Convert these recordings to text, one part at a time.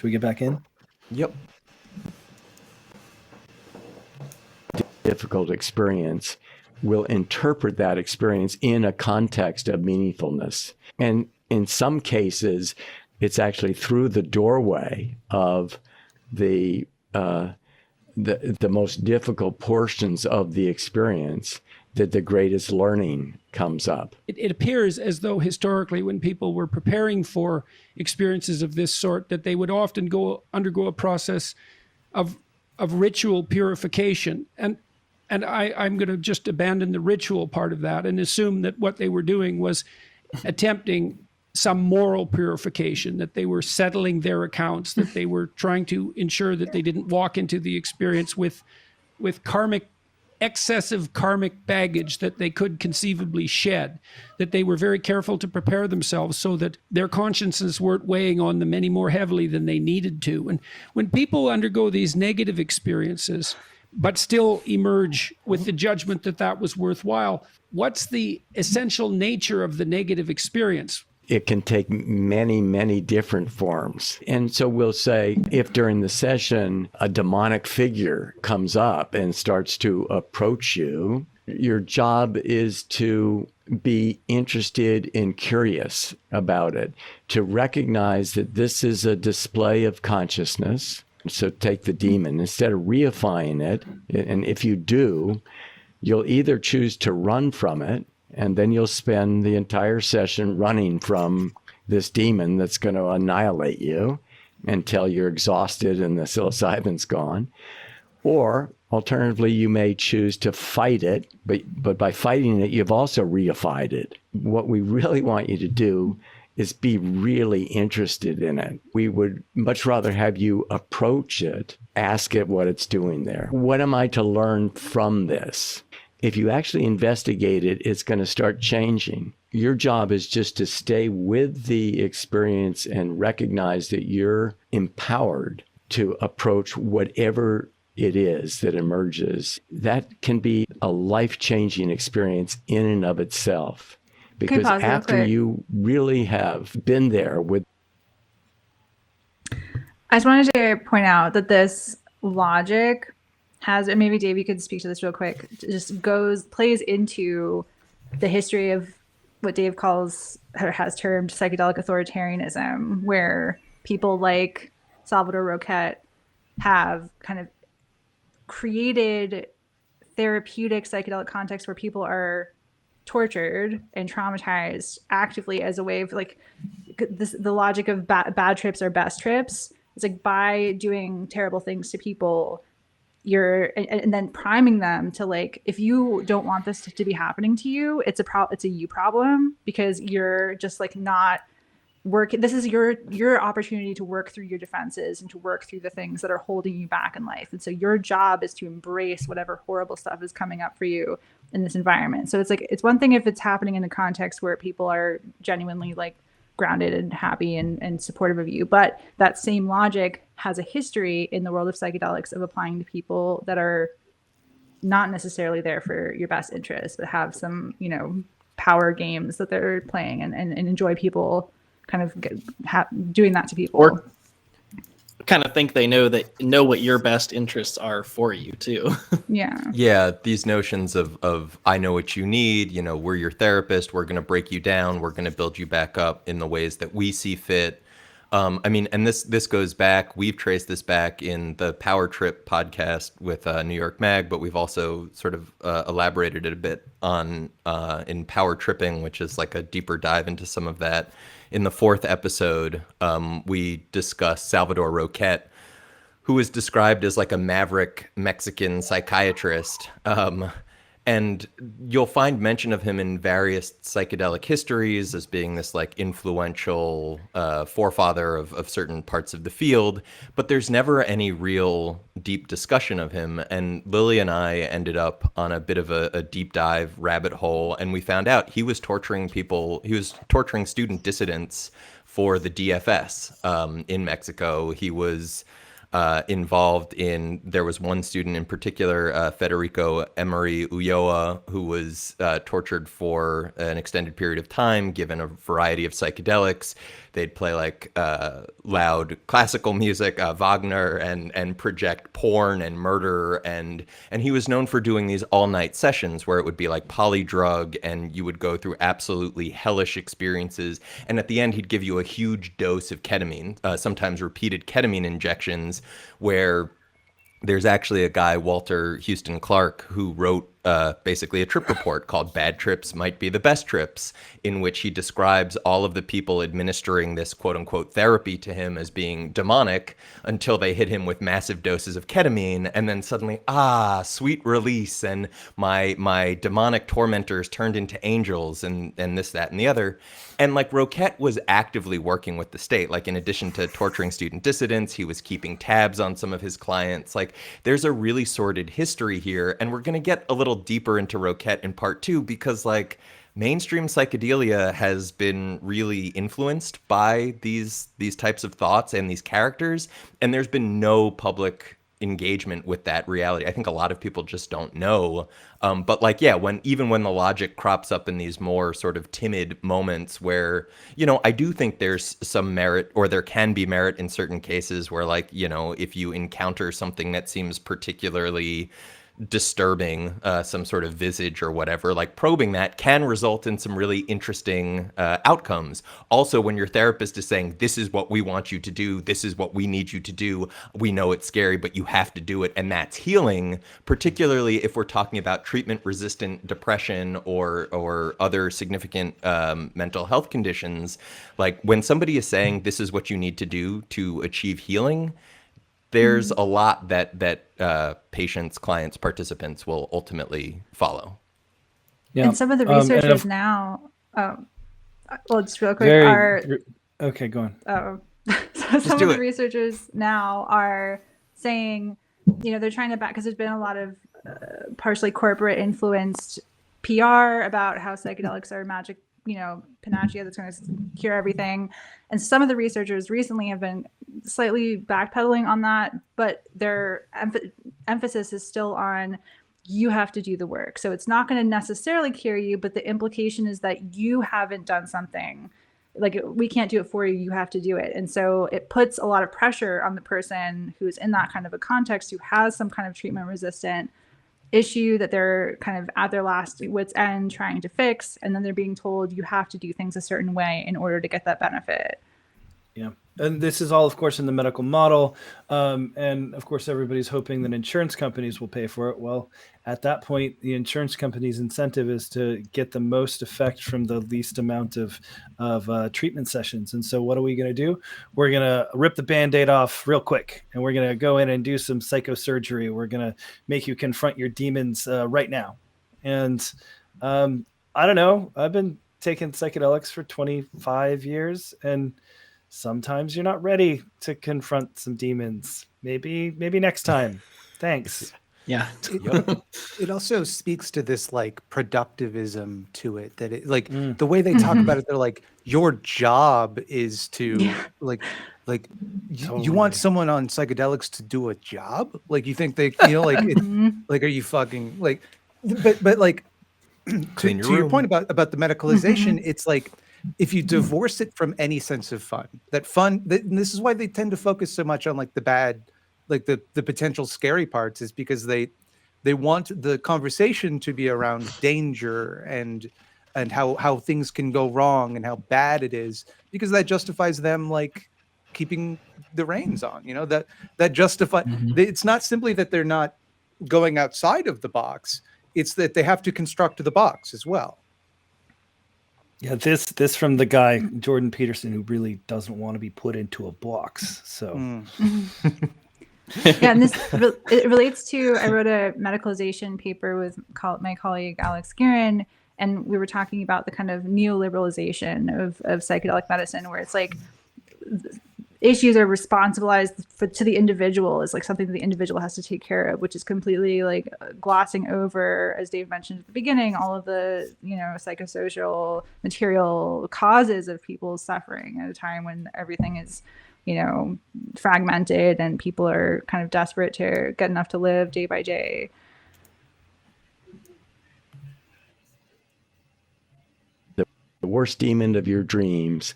Should we get back in? Yep. Difficult experience will interpret that experience in a context of meaningfulness. And in some cases, it's actually through the doorway of the most difficult portions of the experience that the greatest learning comes up. It appears as though historically, when people were preparing for experiences of this sort, that they would often undergo a process of ritual purification. And I'm going to just abandon the ritual part of that and assume that what they were doing was attempting some moral purification, that they were settling their accounts, that they were trying to ensure that they didn't walk into the experience with excessive karmic baggage that they could conceivably shed, that they were very careful to prepare themselves so that their consciences weren't weighing on them any more heavily than they needed to. And when people undergo these negative experiences, but still emerge with the judgment that that was worthwhile, what's the essential nature of the negative experience? It can take many, many different forms. And so we'll say, if during the session a demonic figure comes up and starts to approach you, your job is to be interested and curious about it, to recognize that this is a display of consciousness. So take the demon, instead of reifying it, and if you do, you'll either choose to run from it, and then you'll spend the entire session running from this demon that's going to annihilate you until you're exhausted and the psilocybin's gone. Or alternatively, you may choose to fight it, but by fighting it, you've also reified it. What we really want you to do is be really interested in it. We would much rather have you approach it, ask it what it's doing there. What am I to learn from this? If you actually investigate it, it's going to start changing. Your job is just to stay with the experience and recognize that you're empowered to approach whatever it is that emerges. That can be a life-changing experience in and of itself. Because after you really have been there with... I just wanted to point out that this logic has, and maybe Dave, you could speak to this real quick, just plays into the history of what Dave calls, or has termed, psychedelic authoritarianism, where people like Salvador Roquette have kind of created therapeutic psychedelic contexts where people are tortured and traumatized actively as a way of, like, the logic of bad trips are best trips. It's like, by doing terrible things to people, and then priming them to, like, if you don't want this to be happening to you, it's a you problem, because you're just like not working. This is your opportunity to work through your defenses and to work through the things that are holding you back in life. And so your job is to embrace whatever horrible stuff is coming up for you in this environment. So it's like, it's one thing if it's happening in a context where people are genuinely, like, grounded and happy and supportive of you. But that same logic has a history in the world of psychedelics of applying to people that are not necessarily there for your best interest, but have some, power games that they're playing and enjoy people kind of doing that to people. Or kind of think they know what your best interests are for you too. Yeah, these notions of I know what you need, we're your therapist, we're going to break you down, we're going to build you back up in the ways that we see fit. And this goes back, we've traced this back in the Power Trip podcast with New York Mag, but we've also sort of elaborated it a bit on in Power Tripping, which is like a deeper dive into some of that. In the 4th episode, we discussed Salvador Roquette, who is described as like a maverick Mexican psychiatrist. And you'll find mention of him in various psychedelic histories as being this like influential forefather of certain parts of the field, but there's never any real deep discussion of him. And Lily and I ended up on a bit of a deep dive rabbit hole, and we found out he was torturing people. He was torturing student dissidents for the DFS in Mexico. He was involved in, there was one student in particular, Federico Emery Ulloa, who was tortured for an extended period of time, given a variety of psychedelics. They'd play like loud classical music, Wagner, and project porn and murder. And he was known for doing these all-night sessions where it would be like polydrug, and you would go through absolutely hellish experiences. And at the end, he'd give you a huge dose of ketamine, sometimes repeated ketamine injections, where there's actually a guy, Walter Houston Clark, who wrote basically a trip report called Bad Trips Might Be the Best Trips, in which he describes all of the people administering this quote unquote therapy to him as being demonic until they hit him with massive doses of ketamine. And then suddenly, sweet release. And my demonic tormentors turned into angels and this, that, and the other. And like Roquette was actively working with the state. Like in addition to torturing student dissidents, he was keeping tabs on some of his clients. Like there's a really sordid history here. And we're going to get a little deeper into Roquette in part 2, because like mainstream psychedelia has been really influenced by these types of thoughts and these characters. And there's been no public engagement with that reality. I think a lot of people just don't know. But like, yeah, even when the logic crops up in these more sort of timid moments where, I do think there's some merit, or there can be merit in certain cases where, like, if you encounter something that seems particularly disturbing, some sort of visage or whatever, like probing that can result in some really interesting outcomes. Also, when your therapist is saying, this is what we want you to do, this is what we need you to do, we know it's scary, but you have to do it, and that's healing, particularly if we're talking about treatment-resistant depression or other significant mental health conditions. Like when somebody is saying, this is what you need to do to achieve healing, there's a lot that patients, clients, participants will ultimately follow. Yeah. And some of the researchers now, just real quick, okay, go on. So some of the researchers now are saying, they're trying to because there's been a lot of partially corporate influenced PR about how psychedelics are magic, panacea that's going to cure everything. And some of the researchers recently have been slightly backpedaling on that, but their emphasis is still on, you have to do the work. So it's not going to necessarily cure you, but the implication is that you haven't done something. Like, we can't do it for you, you have to do it. And so it puts a lot of pressure on the person who's in that kind of a context, who has some kind of treatment resistant issue that they're kind of at their last wit's end trying to fix, and then they're being told you have to do things a certain way in order to get that benefit. Yeah. And this is all, of course, in the medical model. And of course, everybody's hoping that insurance companies will pay for it. Well, at that point, the insurance company's incentive is to get the most effect from the least amount of treatment sessions. And so what are we going to do? We're going to rip the Band-Aid off real quick, and we're going to go in and do some psychosurgery. We're going to make you confront your demons right now. And I don't know. I've been taking psychedelics for 25 years, and sometimes you're not ready to confront some demons. Maybe next time. Thanks. Yeah. It also speaks to this like productivism to it, that it like the way they talk about it, they're like, your job is to you want someone on psychedelics to do a job? Like, you think they, like, are you fucking like, but like to your point about the medicalization, it's like, if you divorce it from any sense of fun, and this is why they tend to focus so much on like the bad, like the potential scary parts, is because they want the conversation to be around danger and how things can go wrong and how bad it is, because that justifies them like keeping the reins on, that justify. It's not simply that they're not going outside of the box, it's that they have to construct the box as well. Yeah, this from the guy, Jordan Peterson, who really doesn't want to be put into a box. So, yeah, and it relates to, I wrote a medicalization paper with my colleague Alex Guerin, and we were talking about the kind of neoliberalization of psychedelic medicine, where it's like issues are responsibilized to the individual is like something that the individual has to take care of, which is completely like glossing over, as Dave mentioned at the beginning, all of the, psychosocial material causes of people's suffering at a time when everything is fragmented, and people are kind of desperate to get enough to live day by day. The worst demon of your dreams,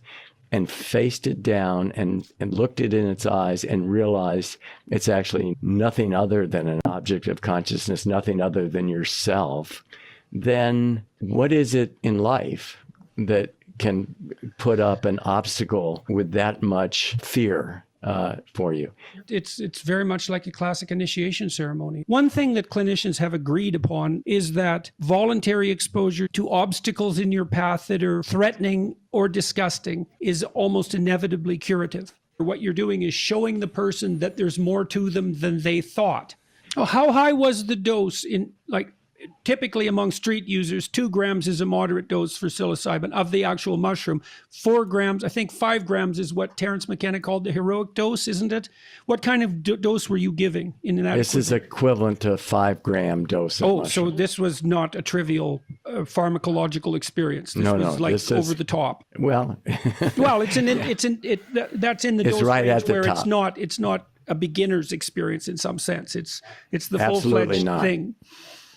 and faced it down and looked it in its eyes and realized it's actually nothing other than an object of consciousness, nothing other than yourself, then what is it in life that can put up an obstacle with that much fear for you? It's very much like a classic initiation ceremony. One thing that clinicians have agreed upon is that voluntary exposure to obstacles in your path that are threatening or disgusting is almost inevitably curative. What you're doing is showing the person that there's more to them than they thought. Oh, how high was the dose in, like, typically among street users, 2 grams is a moderate dose for psilocybin of the actual mushroom. 4 grams, I think 5 grams is what Terence McKenna called the heroic dose, isn't it? What kind of dose were you giving in that? This is equivalent to a 5-gram dose of mushroom. So this was not a trivial pharmacological experience. This was like this over the top. Well, well, that's in the dose right range at the where top. it's not a beginner's experience in some sense. It's the Absolutely full-fledged not. thing.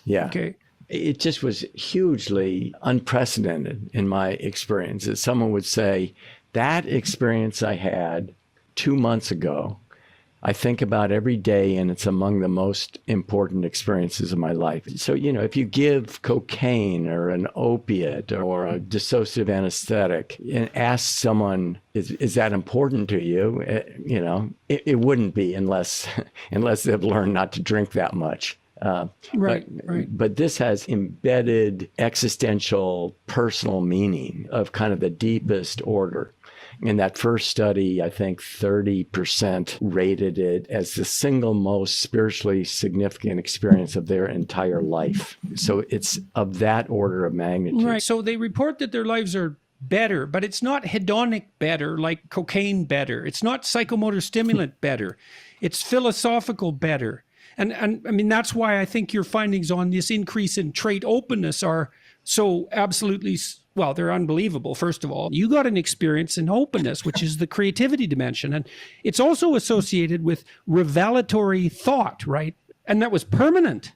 Yeah. Okay. It just was hugely unprecedented in my experience. That someone would say, that experience I had 2 months ago, I think about every day, and it's among the most important experiences of my life. So, if you give cocaine or an opiate or a dissociative anesthetic and ask someone, is that important to you? It wouldn't be unless they've learned not to drink that much. Right. But this has embedded existential personal meaning of kind of the deepest order. In that first study, I think 30% rated it as the single most spiritually significant experience of their entire life. So it's of that order of magnitude. Right. So they report that their lives are better, but it's not hedonic better, like cocaine better. It's not psychomotor stimulant better. It's philosophical better. And I mean, that's why I think your findings on this increase in trait openness are so absolutely, well, they're unbelievable. First of all, you got an experience in openness, which is the creativity dimension. And it's also associated with revelatory thought, right? And that was permanent.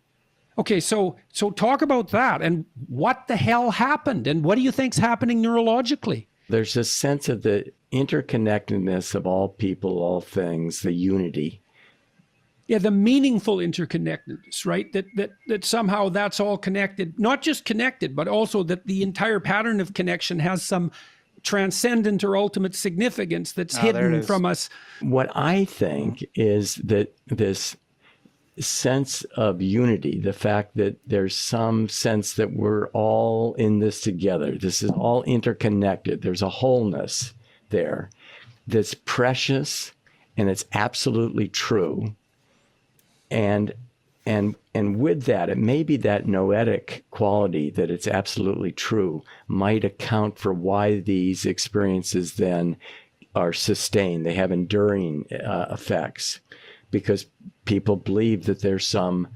Okay, so talk about that. And what the hell happened? And what do you think's happening neurologically? There's a sense of the interconnectedness of all people, all things, the unity. Yeah, the meaningful interconnectedness, right? That somehow that's all connected, not just connected, but also that the entire pattern of connection has some transcendent or ultimate significance that's hidden from us. What I think is that this sense of unity, the fact that there's some sense that we're all in this together, this is all interconnected, there's a wholeness there that's precious and it's absolutely true. And with that, it may be that noetic quality that it's absolutely true might account for why these experiences then are sustained. They have enduring effects because people believe that there's some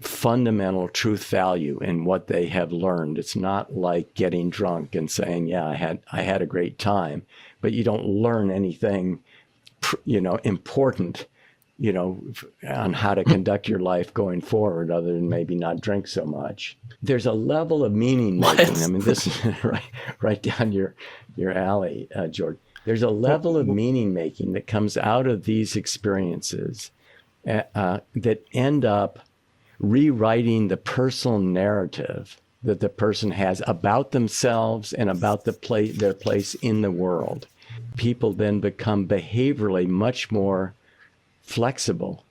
fundamental truth value in what they have learned. It's not like getting drunk and saying, yeah, I had a great time, but you don't learn anything, important, on how to conduct your life going forward, other than maybe not drink so much. There's a level of meaning making. I mean, this is right down your alley, Jordan. There's a level of meaning making that comes out of these experiences that end up rewriting the personal narrative that the person has about themselves and about their place in the world. People then become behaviorally much more flexible,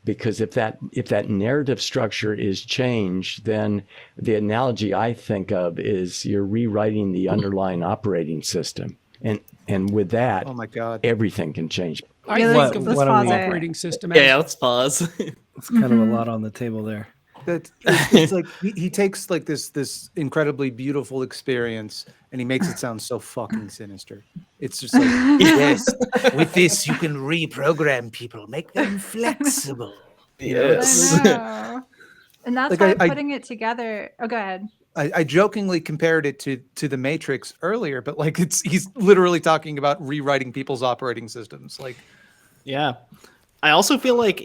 because if that narrative structure is changed, then the analogy I think of is you're rewriting the underlying operating system, and with that, oh my God, everything can change. I think of the operating system. Yeah, let's pause. It's kind of a lot on the table there. It's like he takes like this incredibly beautiful experience and he makes it sound so fucking sinister. It's just like, yes, with this you can reprogram people, make them flexible. Yes. I know. And that's Like why putting it together. Oh, go ahead. I jokingly compared it to the Matrix earlier, but like he's literally talking about rewriting people's operating systems. Like, Yeah. I also feel like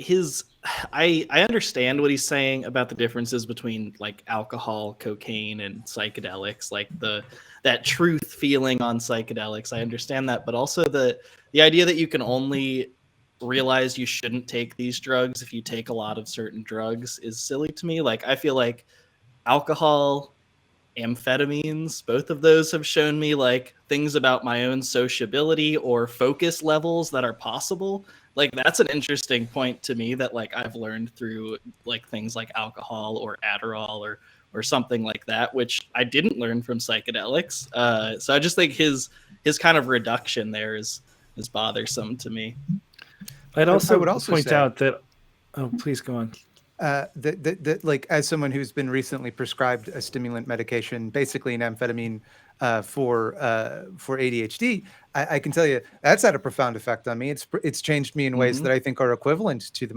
I understand what he's saying about the differences between like alcohol, cocaine, and psychedelics, like that truth feeling on psychedelics. I understand that, but also the idea that you can only realize you shouldn't take these drugs if you take a lot of certain drugs is silly to me. Like I feel like alcohol, amphetamines, both of those have shown me like things about my own sociability or focus levels that are possible. Like that's an interesting point to me that like I've learned through like things like alcohol or Adderall or something like that, which I didn't learn from psychedelics. So I just think his kind of reduction there is bothersome to me. I'd also, I would also point say- out that. Oh, please go on. that like as someone who's been recently prescribed a stimulant medication, basically an amphetamine for ADHD, I can tell you that's had a profound effect on me. It's changed me in ways that I think are equivalent to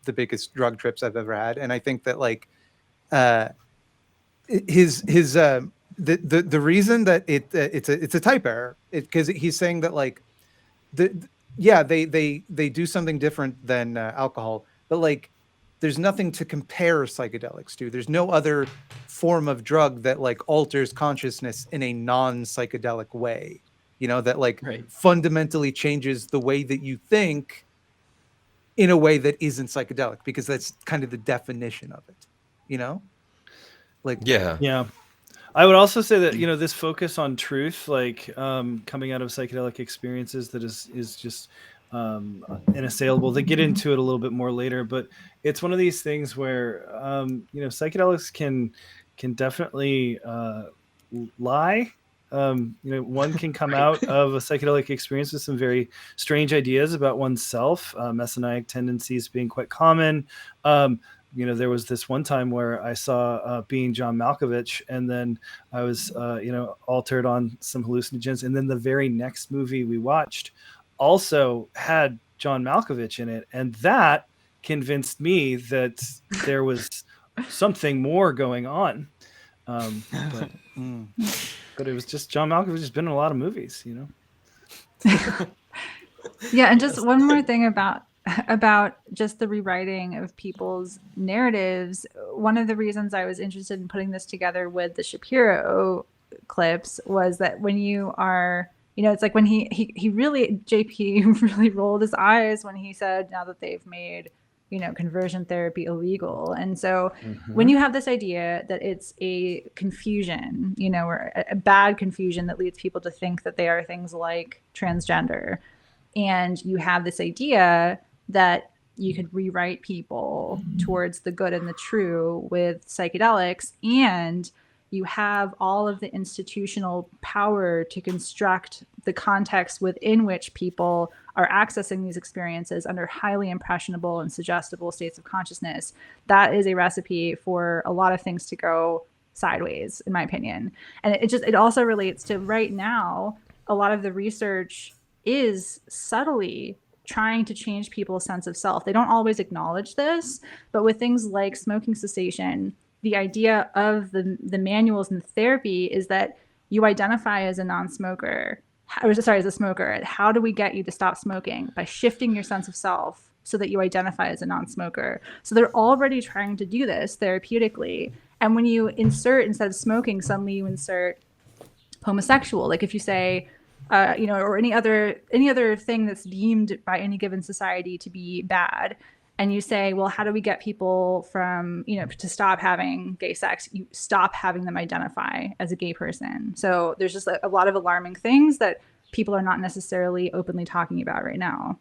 the biggest drug trips I've ever had. And I think that like the reason that it's a type error, because he's saying that like they do something different than alcohol, but like there's nothing to compare psychedelics to. There's no other form of drug that like alters consciousness in a non-psychedelic way, that like fundamentally changes the way that you think in a way that isn't psychedelic, because that's kind of the definition of it, like Yeah. I would also say that this focus on truth, like coming out of psychedelic experiences, that is just unassailable. They get into it a little bit more later, but it's one of these things where psychedelics can definitely lie. One can come out of a psychedelic experience with some very strange ideas about oneself, messianic tendencies being quite common. There was this one time where I saw Being John Malkovich, and then I was, altered on some hallucinogens. And then the very next movie we watched also had John Malkovich in it. And that convinced me that there was something more going on. But it was just John Malkovich has been in a lot of movies, Yeah, and just one more thing about just the rewriting of people's narratives. One of the reasons I was interested in putting this together with the Shapiro clips was that when you are, it's like when he really, JP really rolled his eyes when he said, now that they've made, conversion therapy illegal. And so when you have this idea that it's a confusion, or a bad confusion that leads people to think that they are things like transgender, and you have this idea that you could rewrite people towards the good and the true with psychedelics, and you have all of the institutional power to construct the context within which people are accessing these experiences under highly impressionable and suggestible states of consciousness. That is a recipe for a lot of things to go sideways, in my opinion. And it also relates to right now, a lot of the research is subtly trying to change people's sense of self. They don't always acknowledge this, but with things like smoking cessation, the idea of the manuals and the therapy is that you identify as a non-smoker, as a smoker. How do we get you to stop smoking? By shifting your sense of self so that you identify as a non-smoker. So they're already trying to do this therapeutically. And when you insert, instead of smoking, suddenly you insert homosexual. Like if you say, or any other thing that's deemed by any given society to be bad, and you say, well, how do we get people from, to stop having gay sex? You stop having them identify as a gay person. So there's just a lot of alarming things that people are not necessarily openly talking about right now.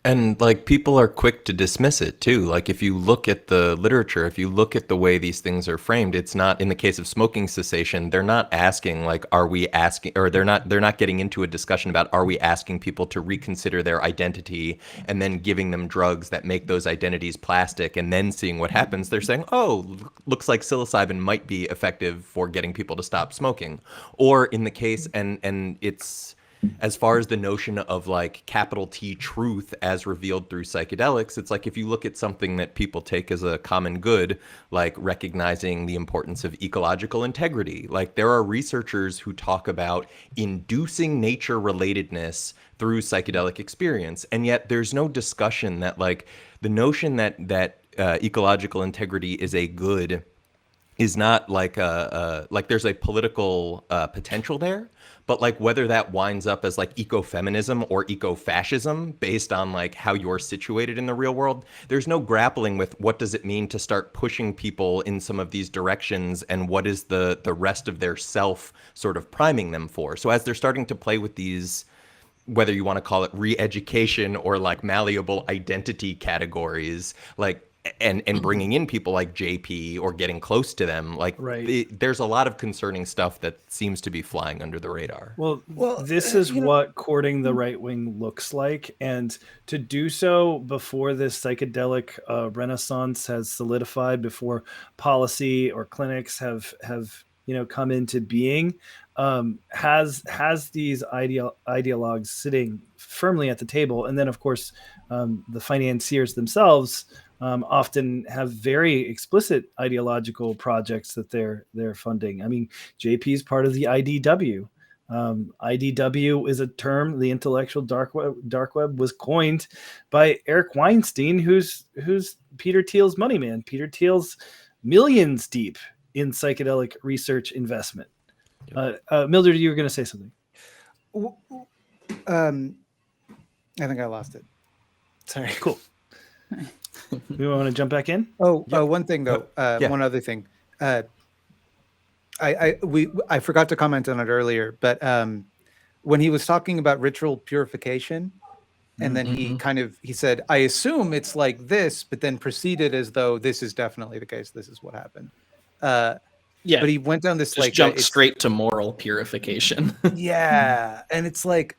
And like people are quick to dismiss it too. Like if you look at the literature, if you look at the way these things are framed, it's not, in the case of smoking cessation, they're not asking like, are we asking, or they're not getting into a discussion about, are we asking people to reconsider their identity and then giving them drugs that make those identities plastic and then seeing what happens. They're saying, oh, looks like psilocybin might be effective for getting people to stop smoking. Or in the case, and as far as the notion of like capital T truth as revealed through psychedelics, it's like if you look at something that people take as a common good, like recognizing the importance of ecological integrity, like there are researchers who talk about inducing nature relatedness through psychedelic experience, and yet there's no discussion that like the notion that ecological integrity is a good is not like like there's a political potential there, but like whether that winds up as like ecofeminism or ecofascism based on like how you're situated in the real world, there's no grappling with what does it mean to start pushing people in some of these directions and what is the rest of their self sort of priming them for. So as they're starting to play with these, whether you want to call it re-education or like malleable identity categories, like and bringing in people like JP or getting close to them, like there's a lot of concerning stuff that seems to be flying under the radar. Well, this is what courting the right wing looks like, and to do so before this psychedelic renaissance has solidified, before policy or clinics have come into being, has these ideologues sitting firmly at the table, and then of course the financiers themselves often have very explicit ideological projects that they're funding. I mean, JP is part of the IDW. IDW is a term, the intellectual dark web was coined by Eric Weinstein, who's Peter Thiel's money man. Peter Thiel's millions deep in psychedelic research investment. Mildred, you were going to say something. I think I lost it. Sorry. Cool. We want to jump back in? One thing though. One other thing. I forgot to comment on it earlier, but when he was talking about ritual purification, and then he said, "I assume it's like this," but then proceeded as though this is definitely the case. This is what happened. But he went down this just jumped straight to moral purification. Yeah, and it's like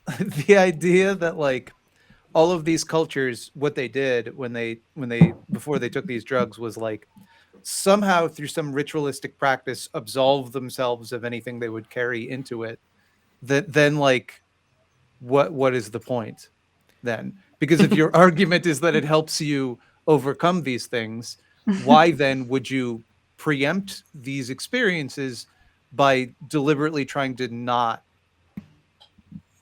the idea that like all of these cultures, what they did when they before they took these drugs was like somehow through some ritualistic practice absolve themselves of anything they would carry into it. That then like what is the point then? Because if your argument is that it helps you overcome these things, why then would you preempt these experiences by deliberately trying to not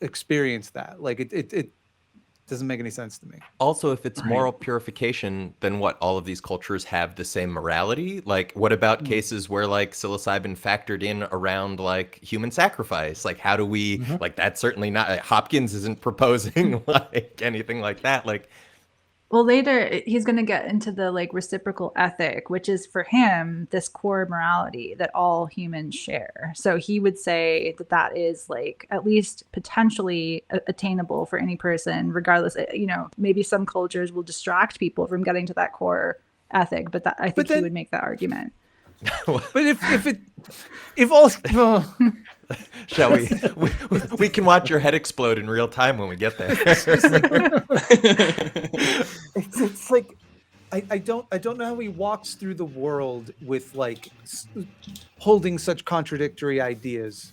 experience that? Like it doesn't make any sense to me. Also, if it's moral purification, then what? All of these cultures have the same morality? Like, what about cases where like psilocybin factored in around like human sacrifice? Like, how do we like that's certainly not Hopkins isn't proposing like anything like that. Like, well, later he's going to get into the like reciprocal ethic, which is for him this core morality that all humans share. So he would say that is like at least potentially attainable for any person, regardless. Maybe some cultures will distract people from getting to that core ethic, but I think he would make that argument. But if all shall we can watch your head explode in real time when we get there. It's like I don't know how he walks through the world with like holding such contradictory ideas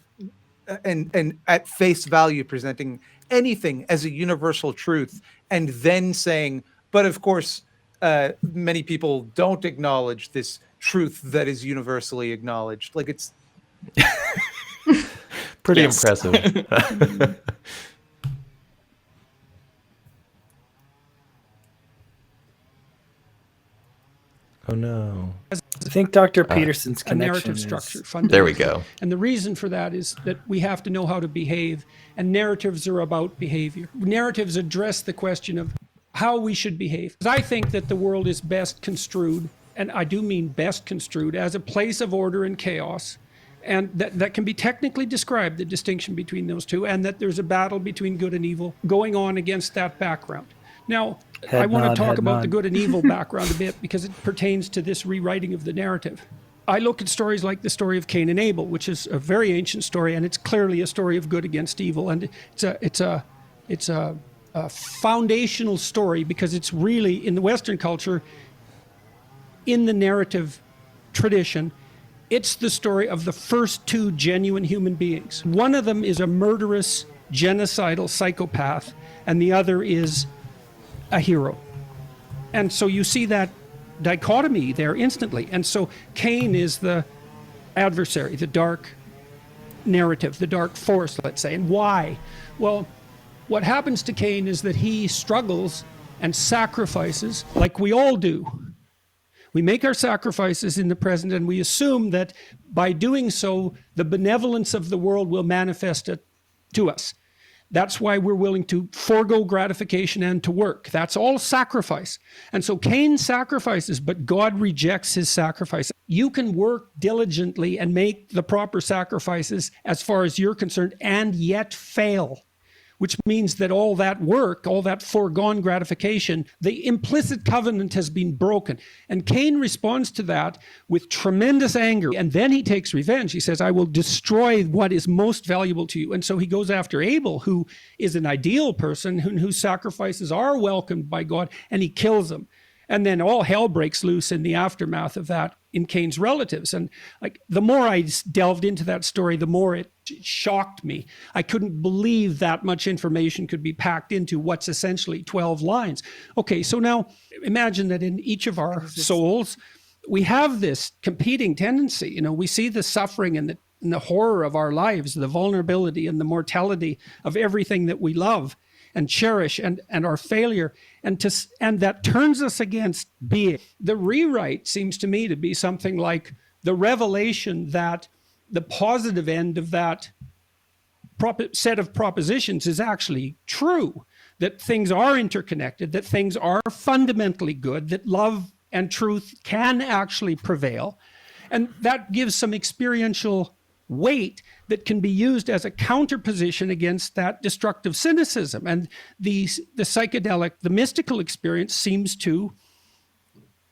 and at face value presenting anything as a universal truth and then saying, but of course many people don't acknowledge this truth that is universally acknowledged. Like it's pretty impressive. Oh no. I think Dr. Peterson's a connection narrative is... structure. There we go. And the reason for that is that we have to know how to behave, and narratives are about behavior. Narratives address the question of how we should behave. I think that the world is best construed, and I do mean best construed, as a place of order and chaos, and that can be technically described, the distinction between those two, and that there's a battle between good and evil going on against that background. Now, I want to talk about the good and evil background a bit because it pertains to this rewriting of the narrative. I look at stories like the story of Cain and Abel, which is a very ancient story, and it's clearly a story of good against evil, and it's a foundational story because it's really, in the Western culture, in the narrative tradition, it's the story of the first two genuine human beings. One of them is a murderous genocidal psychopath, and the other is a hero. And so you see that dichotomy there instantly. And so Cain is the adversary, the dark narrative, the dark force, let's say. And why? Well, what happens to Cain is that he struggles and sacrifices like we all do. We make our sacrifices in the present, and we assume that by doing so, the benevolence of the world will manifest it to us. That's why we're willing to forego gratification and to work. That's all sacrifice. And so Cain sacrifices, but God rejects his sacrifice. You can work diligently and make the proper sacrifices as far as you're concerned and yet fail, which means that all that work, all that foregone gratification, the implicit covenant has been broken. And Cain responds to that with tremendous anger. And then he takes revenge. He says, I will destroy what is most valuable to you. And so he goes after Abel, who is an ideal person, whose sacrifices are welcomed by God, and he kills him. And then all hell breaks loose in the aftermath of that in Cain's relatives. And like the more I delved into that story, the more it shocked me. I couldn't believe that much information could be packed into what's essentially 12 lines. Okay, so now imagine that in each of our souls, we have this competing tendency. You know, we see the suffering and the horror of our lives, the vulnerability and the mortality of everything that we love and cherish, and our failure, and that turns us against being. The rewrite seems to me to be something like the revelation that the positive end of that set of propositions is actually true, that things are interconnected, that things are fundamentally good, that love and truth can actually prevail, and that gives some experiential weight that can be used as a counterposition against that destructive cynicism. And the psychedelic, the mystical experience seems to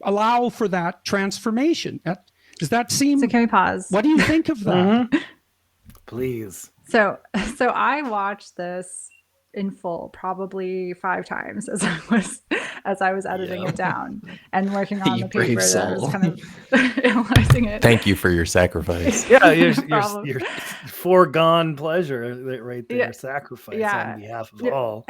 allow for that transformation. Does that seem... So can we pause? What do you think of that? Please. So I watched this in full probably 5 times as I was editing it down and working on the paper that I was kind of analyzing it. Thank you for your sacrifice. Yeah, your foregone pleasure right there, sacrifice on behalf of all.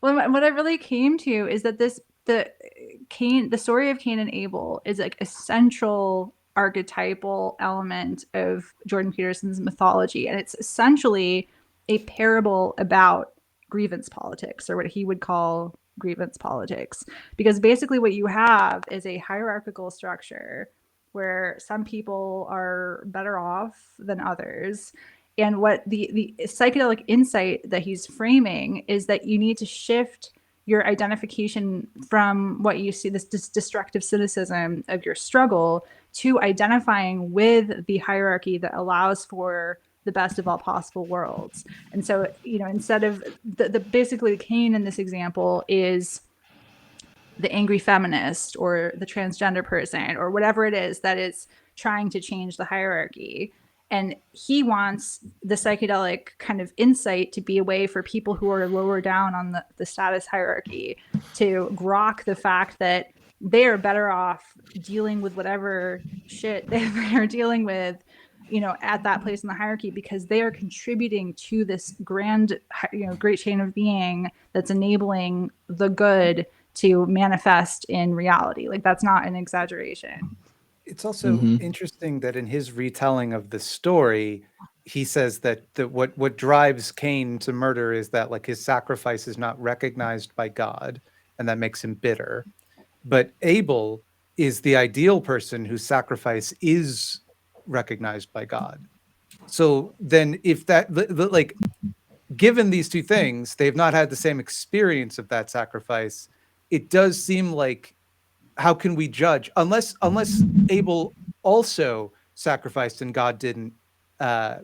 Well, what I really came to is that the story of Cain and Abel is like a central archetypal element of Jordan Peterson's mythology, and it's essentially a parable about grievance politics, or what he would call grievance politics, because basically what you have is a hierarchical structure where some people are better off than others. And what the psychedelic insight that he's framing is that you need to shift your identification from what you see, this destructive cynicism of your struggle, to identifying with the hierarchy that allows for the best of all possible worlds. And so, instead of basically Cain in this example is the angry feminist or the transgender person or whatever it is that is trying to change the hierarchy. And he wants the psychedelic kind of insight to be a way for people who are lower down on the status hierarchy to grok the fact that they are better off dealing with whatever shit they are dealing with, at that place in the hierarchy, because they are contributing to this grand, great chain of being that's enabling the good to manifest in reality. Like, that's not an exaggeration. It's also interesting that in his retelling of the story, he says that what drives Cain to murder is that like his sacrifice is not recognized by God, and that makes him bitter. But Abel is the ideal person whose sacrifice is recognized by God. So then if that, like, given these two things, they've not had the same experience of that sacrifice, it does seem like, how can we judge unless Abel also sacrificed and God didn't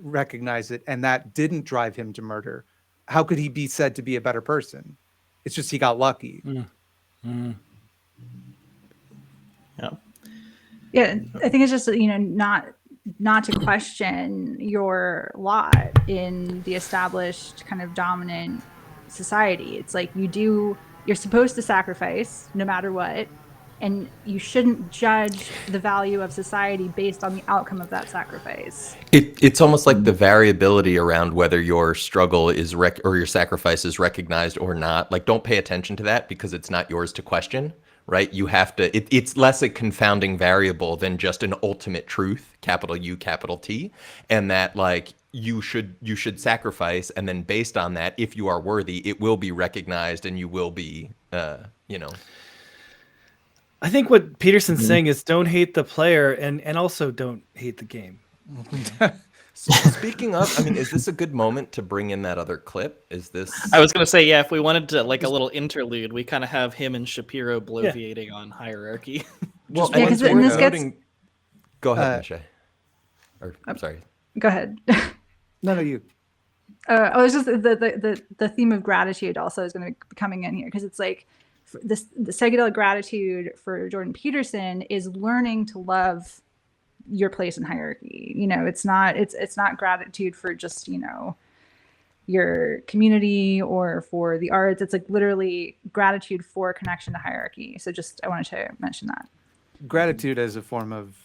recognize it, and that didn't drive him to murder? How could he be said to be a better person? It's just he got lucky. Yeah, I think it's just not to question your lot in the established kind of dominant society. It's like you're supposed to sacrifice no matter what. and you shouldn't judge the value of society based on the outcome of that sacrifice. It's almost like the variability around whether your struggle is or your sacrifice is recognized or not. Like, don't pay attention to that because it's not yours to question, right? You have to, it's less a confounding variable than just an ultimate truth, capital U, capital T, and that like you should sacrifice, and then based on that, if you are worthy, it will be recognized and you will be, I think what Peterson's saying is don't hate the player and also don't hate the game. So speaking of, I mean, is this a good moment to bring in that other clip? Is this? I was gonna say, yeah, if we wanted to like a little interlude, we kind of have him and Shapiro bloviating on hierarchy. Well, Yeah, 'cause and this gets- Go ahead, Michelle. Or I'm sorry. Go ahead. No, you. Oh, it's just the theme of gratitude also is going to be coming in here, because it's like the psychedelic gratitude for Jordan Peterson is learning to love your place in hierarchy. You know, it's not gratitude for just, you know, your community or for the arts. It's like literally gratitude for connection to hierarchy. So just I wanted to mention that. Gratitude as a form of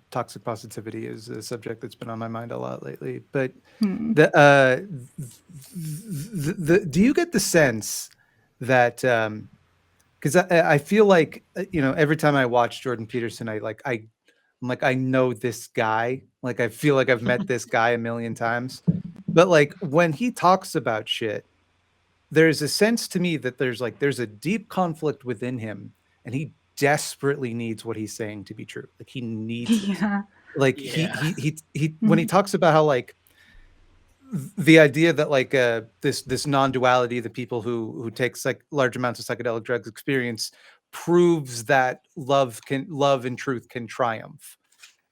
toxic positivity is a subject that's been on my mind a lot lately. But do you get the sense that because I feel like, you know, every time I watch Jordan Peterson, I'm like, I know this guy. Like, I feel like I've met this guy a million times. But like when he talks about shit, there's a sense to me that there's a deep conflict within him, and he desperately needs what he's saying to be true. Like he needs it. Like he when he talks about how like the idea that like this non-duality, the people who take large amounts of psychedelic drugs experience, proves that love and truth can triumph,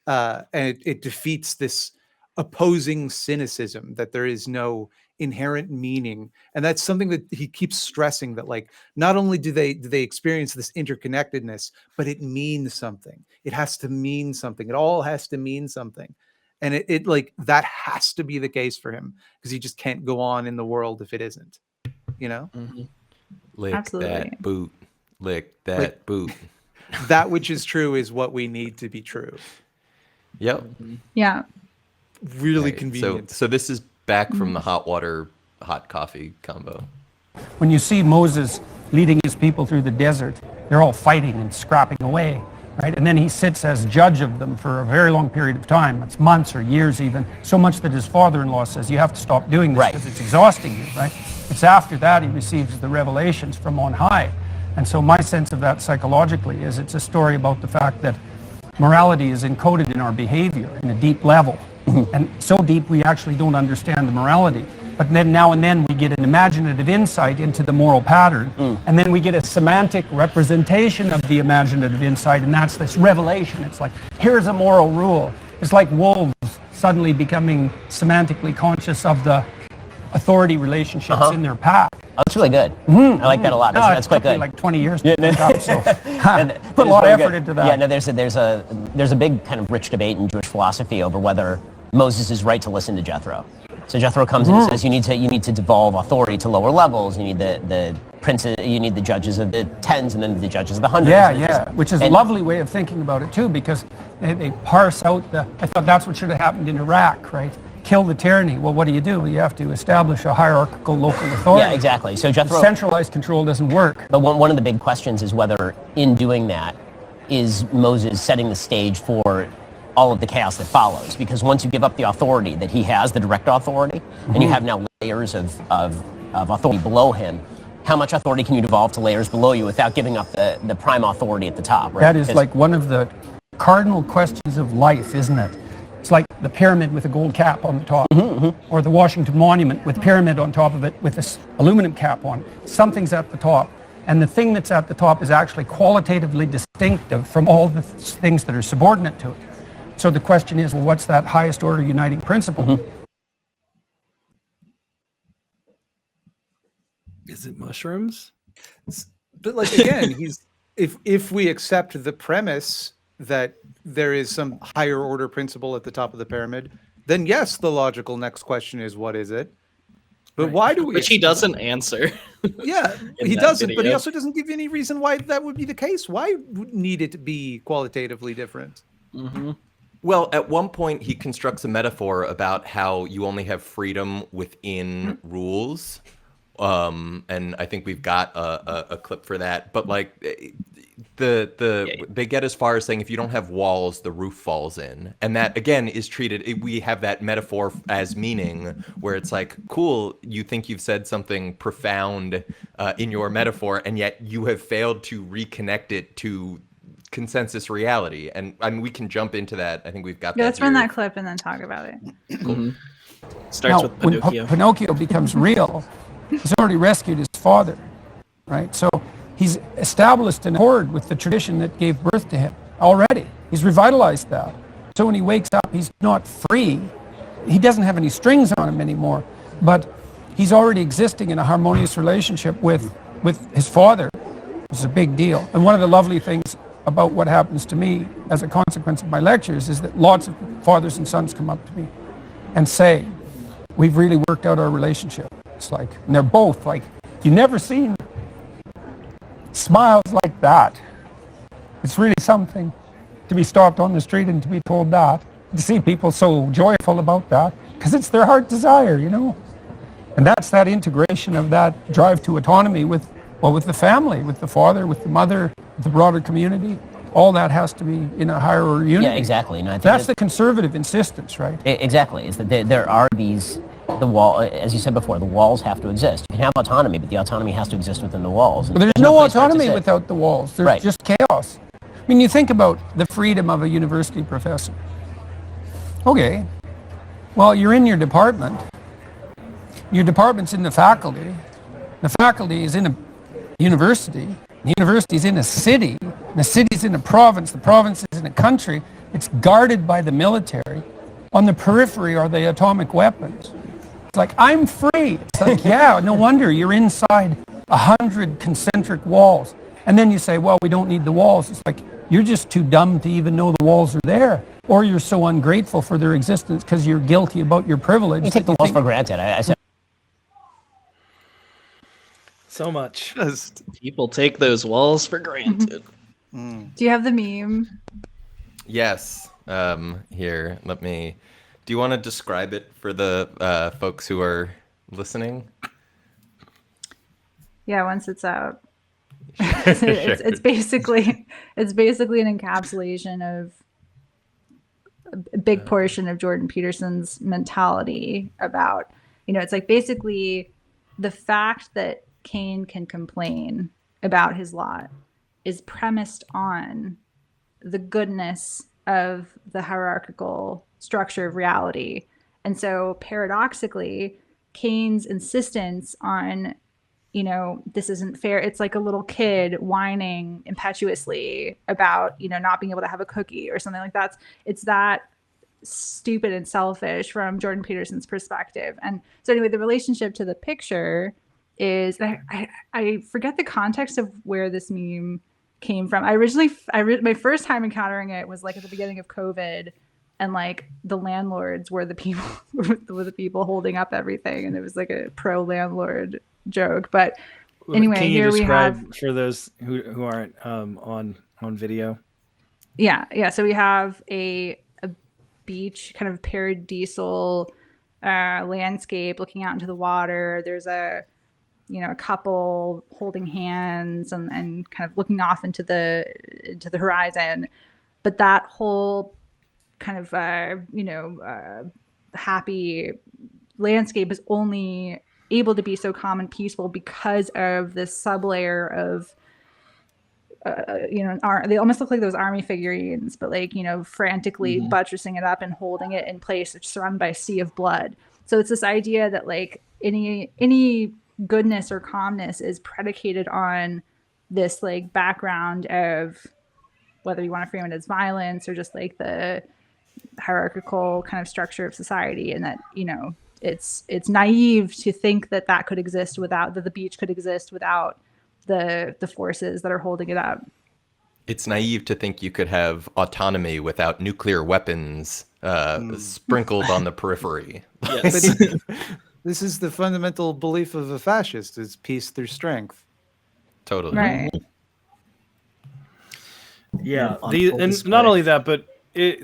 and it defeats this opposing cynicism that there is no inherent meaning. And that's something that he keeps stressing, that like not only do they experience this interconnectedness, but it means something. It has to mean something. It all has to mean something. And it like that has to be the case for him, because he just can't go on in the world if it isn't, you know. Lick Absolutely. that boot. Lick that boot. That which is true is what we need to be true. Yep. Yeah. Really Right. convenient. So this is back from the hot water, hot coffee combo. When you see Moses leading his people through the desert, they're all fighting and scrapping away, right? And then he sits as judge of them for a very long period of time. It's months or years even, so much that his father-in-law says, you have to stop doing this because it's exhausting you, right? It's after that he receives the revelations from on high. And so my sense of that psychologically is it's a story about the fact that morality is encoded in our behavior in a deep level. And so deep we actually don't understand the morality. But then now and then we get an imaginative insight into the moral pattern, and then we get a semantic representation of the imaginative insight, and that's this revelation. It's like, here's a moral rule. It's like wolves suddenly becoming semantically conscious of the authority relationships in their pack. Oh, that's really good. I like that a lot. That's quite took me good. like 20 years to pick up, so put a lot of effort into that. Yeah, no, there's a big kind of rich debate in Jewish philosophy over whether Moses is right to listen to Jethro. So Jethro comes in and says you need to devolve authority to lower levels. You need the princes, you need the judges of the tens, and then the judges of the hundreds. Yeah, which is a lovely way of thinking about it too, because they parse out I thought that's what should have happened in Iraq, right? Kill the tyranny. Well, what do? You have to establish a hierarchical local authority. Yeah, exactly. So Jethro, centralized control doesn't work. But one of the big questions is whether in doing that is Moses setting the stage for all of the chaos that follows, because once you give up the authority that he has, the direct authority, and you have now layers of authority below him, how much authority can you devolve to layers below you without giving up the prime authority at the top? Right? That is like one of the cardinal questions of life, isn't it? It's like the pyramid with a gold cap on the top, or the Washington Monument with pyramid on top of it with this aluminum cap on. Something's at the top. And the thing that's at the top is actually qualitatively distinctive from all the things that are subordinate to it. So the question is, well, what's that highest order uniting principle? Is it mushrooms? But like again, if we accept the premise that there is some higher order principle at the top of the pyramid, then yes, the logical next question is, what is it? But why do we? Which he doesn't answer. Yeah, in he that doesn't, but he video. also doesn't give you any reason why that would be the case. Why need it to be qualitatively different? Well, at one point, he constructs a metaphor about how you only have freedom within rules. And I think we've got a clip for that. But like they get as far as saying if you don't have walls, the roof falls in. And that, again, is treated, we have that metaphor as meaning where it's like, cool, you think you've said something profound in your metaphor, and yet you have failed to reconnect it to consensus reality. And I mean, we can jump into that. I think we've got that. Let's run here. that clip and then talk about it. Starts Now, with when Pinocchio. Pinocchio becomes real, he's already rescued his father, right? So he's established an accord with the tradition that gave birth to him already. He's revitalized that. So when he wakes up, he's not free. He doesn't have any strings on him anymore, but he's already existing in a harmonious relationship with his father. It's a big deal. And one of the lovely things about what happens to me as a consequence of my lectures is that lots of fathers and sons come up to me and say, we've really worked out our relationship. It's like, and they're both like, you never seen smiles like that. It's really something to be stopped on the street and to be told that, to see people so joyful about that, because it's their heart desire, you know? And that's that integration of that drive to autonomy with the family, with the father, with the mother, with the broader community. All that has to be in a higher unity. Yeah, exactly. And I think That's the conservative insistence, right? Exactly. Is that there are these, the wall, as you said before, the walls have to exist. You can have autonomy, but the autonomy has to exist within the walls. But there's no place for it to autonomy sit. without the walls. There's Right. just chaos. I mean, you think about the freedom of a university professor. Okay, well, you're in your department. Your department's in the faculty. The faculty is in a university. The university is in a city. The city's in a province. The province is in a country. It's guarded by the military. On the periphery are the atomic weapons. It's like, I'm free. It's like, yeah, no wonder you're inside 100 concentric walls. And then you say, well, we don't need the walls. It's like, you're just too dumb to even know the walls are there. Or you're so ungrateful for their existence because you're guilty about your privilege. You take the walls for granted. I said, So much. Just People take those walls for granted. Do you have the meme? Yes. Here, let me. Do you want to describe it for the folks who are listening? Yeah, once it's out. It's basically an encapsulation of a big portion of Jordan Peterson's mentality about, it's like basically the fact that Cain can complain about his lot is premised on the goodness of the hierarchical structure of reality. And so paradoxically, Cain's insistence on, this isn't fair. It's like a little kid whining impetuously about, not being able to have a cookie or something like that. It's that stupid and selfish from Jordan Peterson's perspective. And so anyway, the relationship to the picture is, I forget the context of where this meme came from. My first time encountering it was like at the beginning of COVID, and like the landlords were the people holding up everything, and it was like a pro landlord joke. But anyway, Can you here we describe have, for those who aren't on video? yeah. So we have a beach kind of paradisal landscape looking out into the water. There's a couple holding hands and kind of looking off into the horizon. But that whole kind of happy landscape is only able to be so calm and peaceful because of this sublayer of they almost look like those army figurines, but like frantically buttressing it up and holding it in place. It's surrounded by a sea of blood. So it's this idea that like any goodness or calmness is predicated on this like background of, whether you want to frame it as violence or just like the hierarchical kind of structure of society, and that it's naive to think that could exist without, that the beach could exist without the forces that are holding it up. It's naive to think you could have autonomy without nuclear weapons sprinkled on the periphery. Yes. This is the fundamental belief of a fascist: is peace through strength. Totally. Right. Yeah, On the full and display. not only that, but they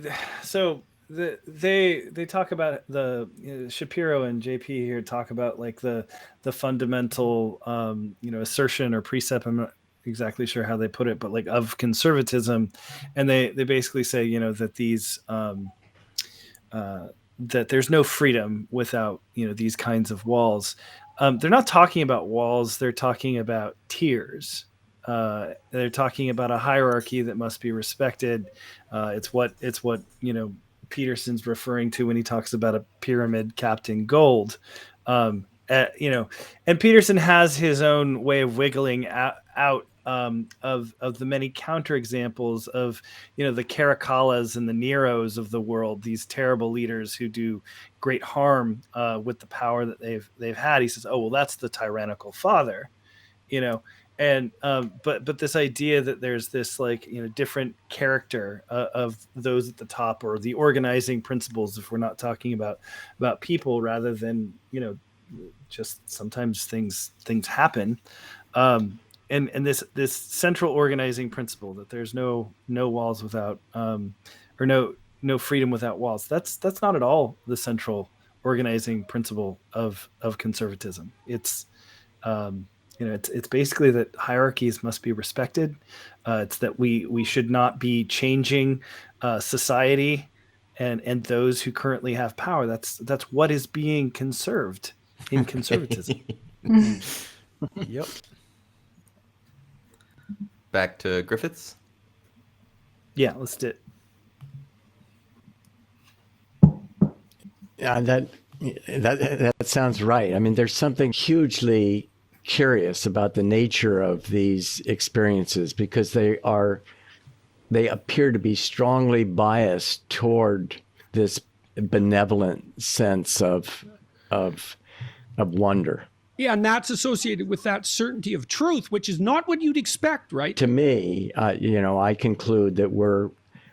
talk about Shapiro and JP here talk about like the fundamental assertion or precept. I'm not exactly sure how they put it, but like of conservatism, and they basically say that these that there's no freedom without these kinds of walls. They're not talking about walls; they're talking about tiers. They're talking about a hierarchy that must be respected. It's what Peterson's referring to when he talks about a pyramid capped in gold. And Peterson has his own way of wiggling out of the many counterexamples of the Caracalas and the Neros of the world, these terrible leaders who do great harm with the power that they've had. He says, oh well, that's the tyrannical father, and but this idea that there's this different character of those at the top, or the organizing principles, if we're not talking about people, rather than just sometimes things happen, and this central organizing principle that there's no walls without or no freedom without walls. That's not at all the central organizing principle of conservatism. It's it's basically that hierarchies must be respected. It's that we should not be changing society and those who currently have power. That's what is being conserved in conservatism. Yep. Back to Griffiths. Yeah, let's do it. Yeah, that sounds right. I mean, there's something hugely curious about the nature of these experiences, because they appear to be strongly biased toward this benevolent sense of wonder. Yeah, and that's associated with that certainty of truth, which is not what you'd expect, right? To me, I conclude that we're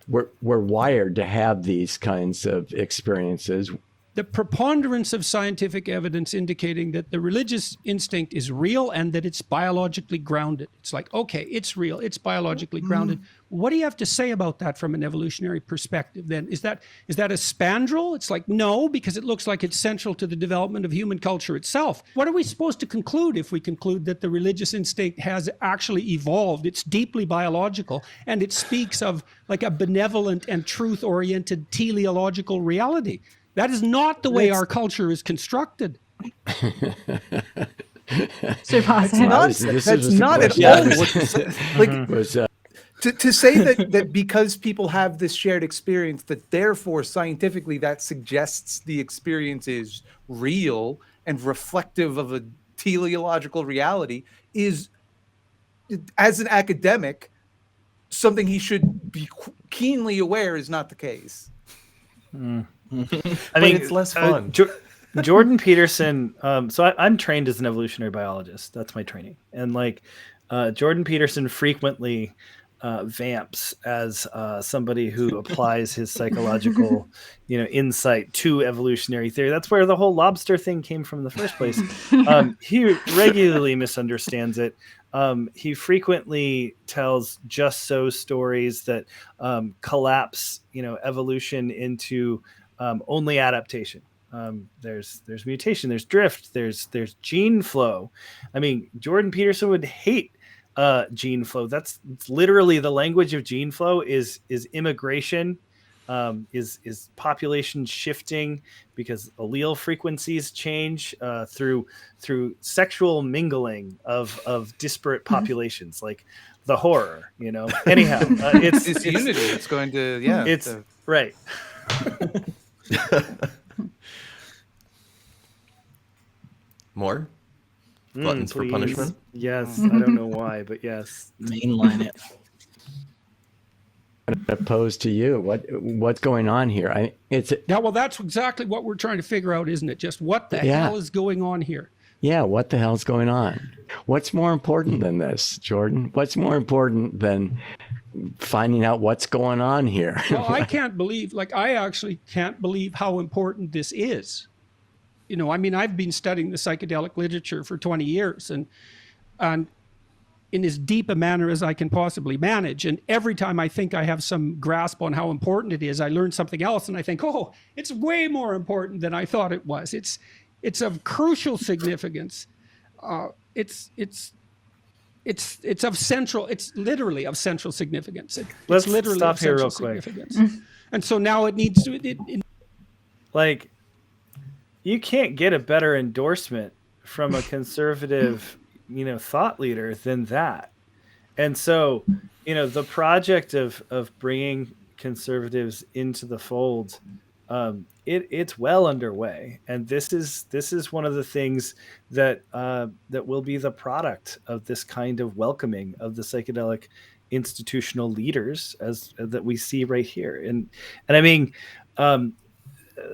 wired to have these kinds of experiences. The preponderance of scientific evidence indicating that the religious instinct is real and that it's biologically grounded. It's like, okay, it's real, it's biologically grounded. What do you have to say about that from an evolutionary perspective then? Is that a spandrel? It's like, no, because it looks like it's central to the development of human culture itself. What are we supposed to conclude if we conclude that the religious instinct has actually evolved? It's deeply biological, and it speaks of like a benevolent and truth-oriented teleological reality. That is not the way our culture is constructed. So positive. That's not at all what to say that because people have this shared experience, that therefore scientifically that suggests the experience is real and reflective of a teleological reality is, as an academic, something he should be keenly aware is not the case. I mean, it's less fun. Jordan Peterson. So I'm trained as an evolutionary biologist. That's my training. And Jordan Peterson frequently vamps as somebody who applies his psychological, insight to evolutionary theory. That's where the whole lobster thing came from in the first place. He regularly misunderstands it. He frequently tells just so stories that collapse, evolution into only adaptation. There's mutation, there's drift, there's gene flow. I mean, Jordan Peterson would hate gene flow. It's literally the language of gene flow is immigration, is population shifting because allele frequencies change through sexual mingling of disparate populations, like the horror. Anyhow, it's unity. It's going to It's right. More buttons for Please. punishment. Yes, I don't know why, but yes. Mainline it. Opposed to you, what's going on here? Yeah, well, that's exactly what we're trying to figure out, isn't it? Just what the hell is going on here? Yeah, what the hell's going on? What's more important than this, Jordan? What's more important than finding out what's going on here? Well, I actually can't believe how important this is. You know, I mean, I've been studying the psychedelic literature for 20 years and in as deep a manner as I can possibly manage. And every time I think I have some grasp on how important it is, I learn something else and I think, oh, it's way more important than I thought it was. It's of crucial significance. It's literally of central significance. Let's it's literally stop of here central real quick. significance. And so now it needs to, Like, you can't get a better endorsement from a conservative, you know, thought leader than that. And so, you know, the project of bringing conservatives into the fold, it's well underway, and this is one of the things that that will be the product of this kind of welcoming of the psychedelic institutional leaders as that we see right here. And I mean,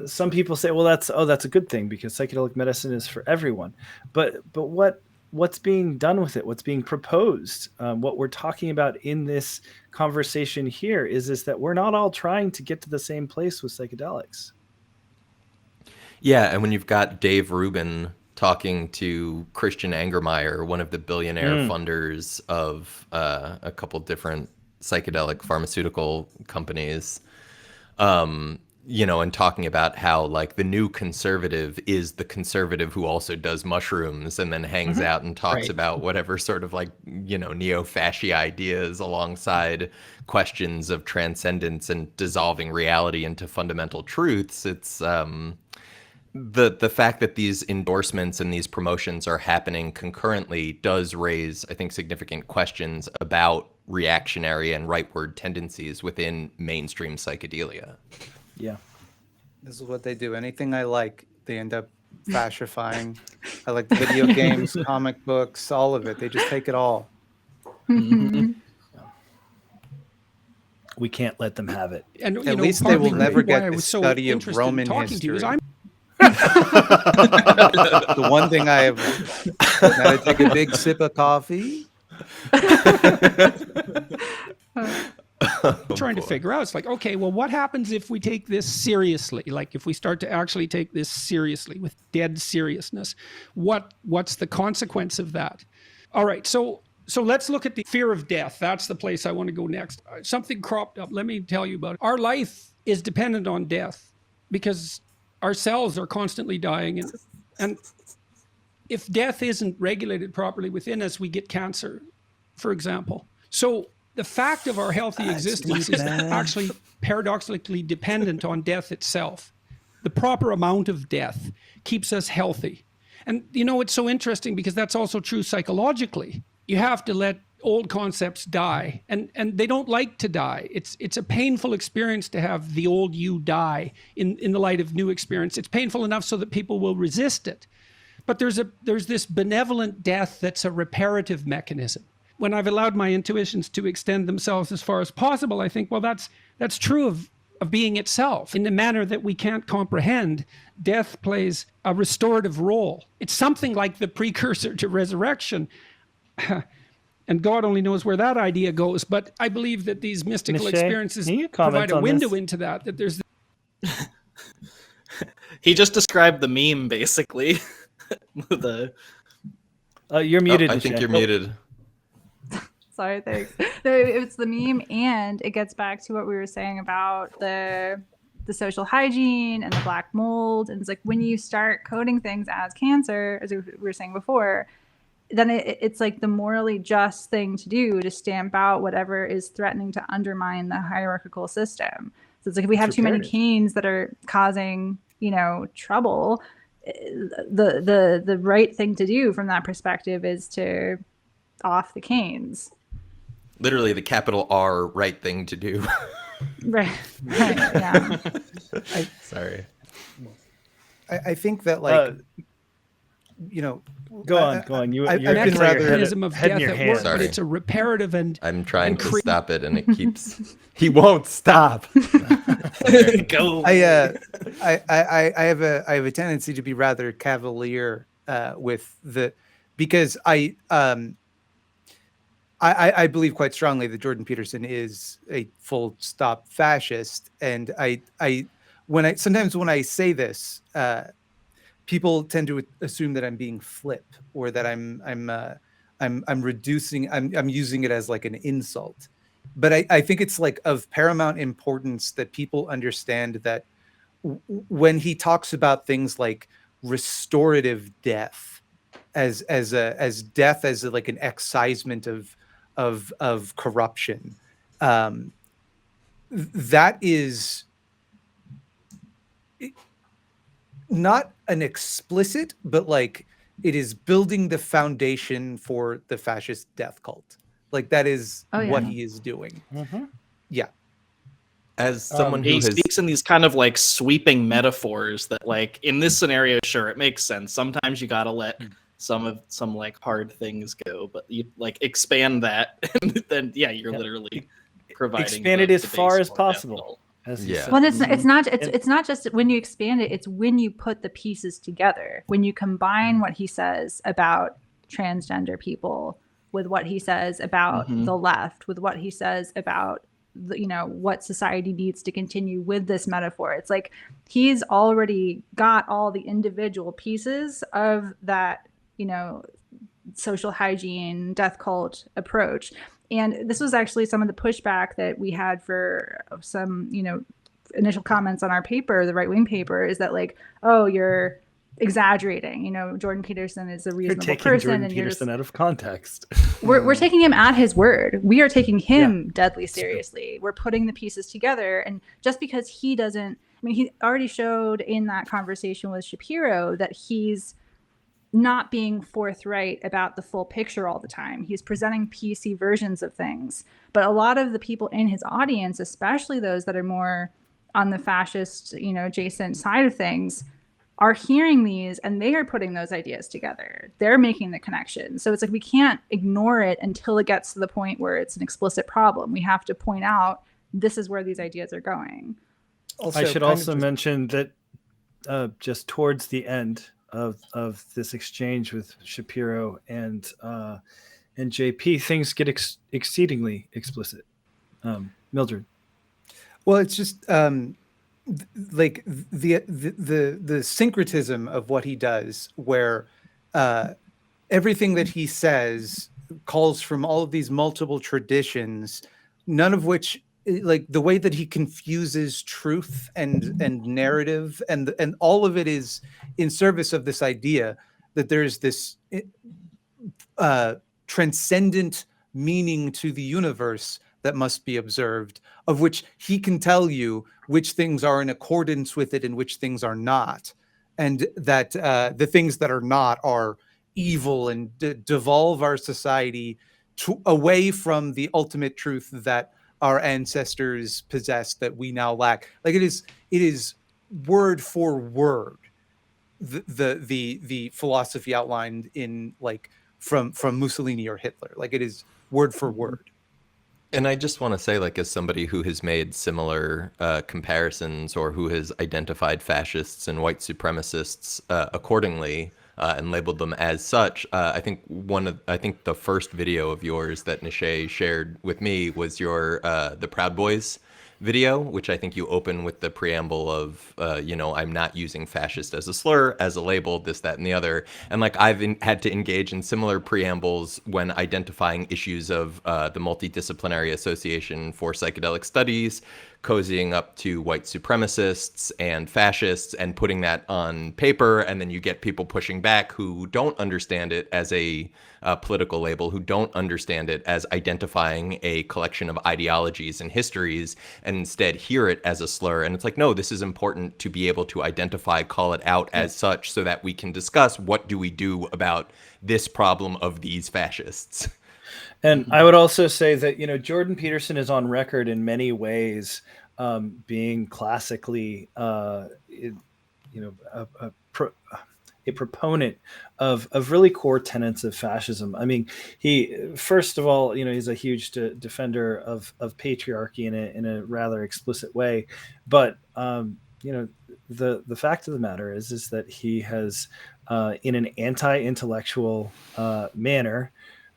some people say, well, that's a good thing because psychedelic medicine is for everyone. But what's being done with it? What's being proposed? What we're talking about in this conversation here is that we're not all trying to get to the same place with psychedelics. Yeah, and when you've got Dave Rubin talking to Christian Angermeyer, one of the billionaire funders of a couple different psychedelic pharmaceutical companies, you know, and talking about how like the new conservative is the conservative who also does mushrooms and then hangs out and talks about whatever sort of like, you know, neo-fasci ideas alongside questions of transcendence and dissolving reality into fundamental truths. It's the fact that these endorsements and these promotions are happening concurrently does raise, I think, significant questions about reactionary and rightward tendencies within mainstream psychedelia. Yeah. This is what they do. Anything I like, they end up fascifying. I like the video games, comic books, all of it. They just take it all. We can't let them have it. and At least they will never get the study of Roman history. The one thing I have, gotta take a big sip of coffee. Trying to figure out, it's like, okay, well, what happens if we take this seriously? Like if we start to actually take this seriously with dead seriousness, what's the consequence of that? All right, so let's look at the fear of death. That's the place I want to go next. Something cropped up. Let me tell you about it. Our life is dependent on death because our cells are constantly dying, and if death isn't regulated properly within us, we get cancer, for example. So the fact of our healthy existence is actually paradoxically dependent on death itself. The proper amount of death keeps us healthy. And you know, it's so interesting because that's also true psychologically. You have to let old concepts die, and they don't like to die. It's a painful experience to have the old you die in the light of new experience. It's painful enough so that people will resist it. But there's this benevolent death that's a reparative mechanism. When I've allowed my intuitions to extend themselves as far as possible, I think, well, that's true of being itself. In the manner that we can't comprehend, death plays a restorative role. It's something like the precursor to resurrection. And God only knows where that idea goes. But I believe that these mystical experiences provide a window into that there's... He just described the meme, basically. You're muted. I think you're muted. Sorry, thanks. No, it's the meme, and it gets back to what we were saying about the social hygiene and the black mold. And it's like when you start coding things as cancer, as we were saying before, then it's like the morally just thing to do to stamp out whatever is threatening to undermine the hierarchical system. So it's like if we have too many Cains that are causing, you know, trouble, the right thing to do from that perspective is to off the Cains. Literally the capital R right thing to do. Right. Yeah. Sorry. I think that, like, you know, go on. You're mechanism of death at work, Sorry. but it's a reparative and I'm trying to stop it, and it keeps. He won't stop. Go. I have a tendency to be rather cavalier with because I believe quite strongly that Jordan Peterson is a full stop fascist, and sometimes when I say this, people tend to assume that I'm being flip, or that I'm reducing, I'm using it as like an insult. But I think it's like of paramount importance that people understand that when he talks about things like restorative death, as death as like an excisement of corruption, that is not an explicit, but like it is building the foundation for the fascist death cult. Like that is what he is doing. Yeah. As someone who he has speaks in these kind of like sweeping metaphors that, like, in this scenario, sure, it makes sense. Sometimes you gotta let some like hard things go, but you like expand that, and then you're literally providing expand it as the far base as for possible. death. Yeah. Well, it's not just when you expand it, it's when you put the pieces together, when you combine what he says about transgender people with what he says about the left, with what he says about what society needs to continue with this metaphor. It's like he's already got all the individual pieces of that, social hygiene, death cult approach. And this was actually some of the pushback that we had for some, initial comments on our paper, the right-wing paper, is that like, oh, you're exaggerating. Jordan Peterson is a reasonable You're taking person, Jordan and Peterson out of context. we're taking him at his word. We are taking him deadly seriously. We're putting the pieces together, and just because he doesn't, he already showed in that conversation with Shapiro that he's not being forthright about the full picture all the time. He's presenting PC versions of things, but a lot of the people in his audience, especially those that are more on the fascist, adjacent side of things, are hearing these, and they are putting those ideas together. They're making the connection. So it's like we can't ignore it until it gets to the point where it's an explicit problem. We have to point out this is where these ideas are going. I should also mention that just towards the end of this exchange with Shapiro and JP, things get exceedingly explicit. Mildred. Well, it's just like the syncretism of what he does, where everything that he says calls from all of these multiple traditions, none of which, like the way that he confuses truth and narrative, and all of it is in service of this idea that there's this transcendent meaning to the universe that must be observed, of which he can tell you which things are in accordance with it and which things are not, and that the things that are not are evil and devolve our society away from the ultimate truth that our ancestors possessed that we now lack. Like it is word for word the philosophy outlined in like from Mussolini or Hitler. Like it is word for word. And I just want to say, like, as somebody who has made similar comparisons, or who has identified fascists and white supremacists accordingly and labeled them as such, I think the first video of yours that Nishay shared with me was your the Proud Boys video, which I think you open with the preamble of, I'm not using fascist as a slur, as a label, this, that, and the other. And like I've had to engage in similar preambles when identifying issues of the Multidisciplinary Association for Psychedelic Studies, cozying up to white supremacists and fascists and putting that on paper. And then you get people pushing back who don't understand it as a political label, who don't understand it as identifying a collection of ideologies and histories, and instead hear it as a slur. And it's like, no, this is important to be able to identify, call it out as such, so that we can discuss what do we do about this problem of these fascists. And I would also say that, Jordan Peterson is on record in many ways being classically, a proponent of really core tenets of fascism. I mean, he, first of all, he's a huge defender of patriarchy in a rather explicit way. But, the fact of the matter is that he has, in an anti-intellectual manner,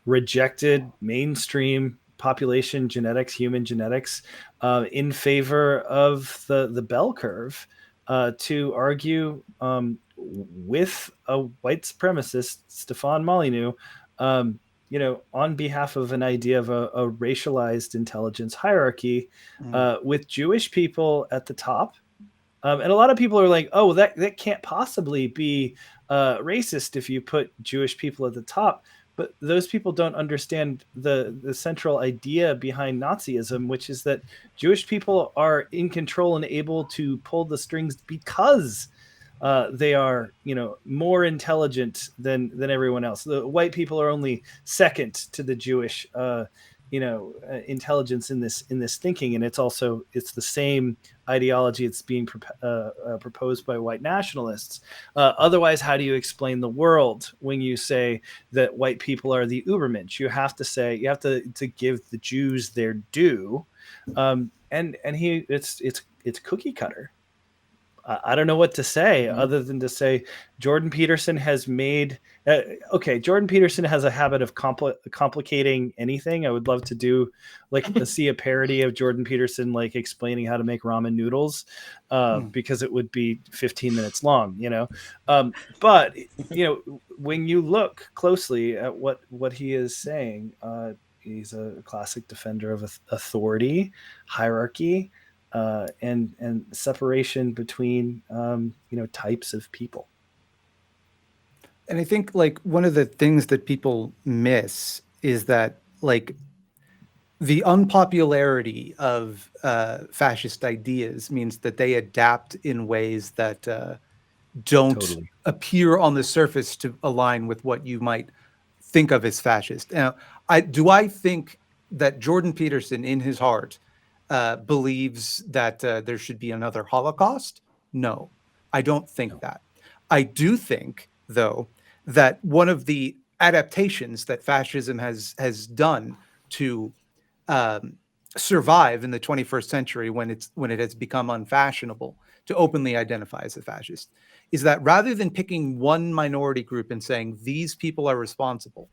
rejected mainstream population genetics, human genetics, in favor of the bell curve, to argue with a white supremacist, Stefan Molyneux, on behalf of an idea of a racialized intelligence hierarchy with Jewish people at the top. And a lot of people are like, oh, that can't possibly be racist if you put Jewish people at the top. But those people don't understand the central idea behind Nazism, which is that Jewish people are in control and able to pull the strings because they are, more intelligent than everyone else. The white people are only second to the Jewish, intelligence in this thinking, and it's the same ideology. It's being proposed by white nationalists. Otherwise, how do you explain the world when you say that white people are the Ubermensch? You have to give the Jews their due, and it's cookie cutter. I don't know what to say other than to say Jordan Peterson has made. Jordan Peterson has a habit of complicating anything. I would love to do see a parody of Jordan Peterson explaining how to make ramen noodles, because it would be 15 minutes long. But when you look closely at what he is saying, he's a classic defender of authority, hierarchy. And separation between types of people. And I think one of the things that people miss is that the unpopularity of fascist ideas means that they adapt in ways that don't appear on the surface to align with what you might think of as fascist. Now, I think that Jordan Peterson in his heart believes that there should be another Holocaust? No, I don't think that. I do think, though, that one of the adaptations that fascism has done to survive in the 21st century, when it has become unfashionable to openly identify as a fascist, is that rather than picking one minority group and saying these people are responsible,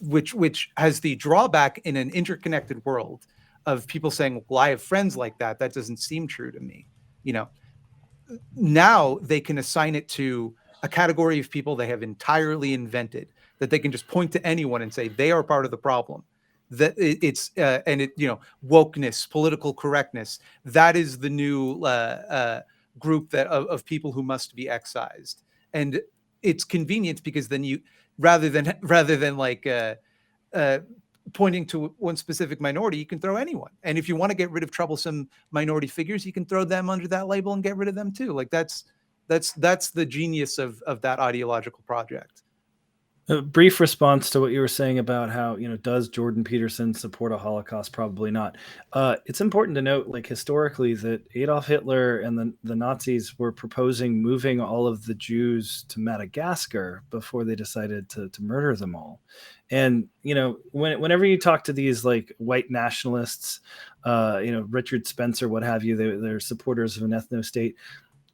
which has the drawback in an interconnected world of people saying, well, I have friends like that. That doesn't seem true to me. Now they can assign it to a category of people they have entirely invented, that they can just point to anyone and say they are part of the problem. That it's wokeness, political correctness. That is the new group of people who must be excised. And it's convenient because then you, rather than pointing to one specific minority, you can throw anyone. And if you want to get rid of troublesome minority figures, you can throw them under that label and get rid of them too. That's the genius of that ideological project. A brief response to what you were saying about how, does Jordan Peterson support a Holocaust? Probably not. It's important to note, historically, that Adolf Hitler and the Nazis were proposing moving all of the Jews to Madagascar before they decided to murder them all. And, whenever you talk to these white nationalists, Richard Spencer, what have you, they're supporters of an ethno-state.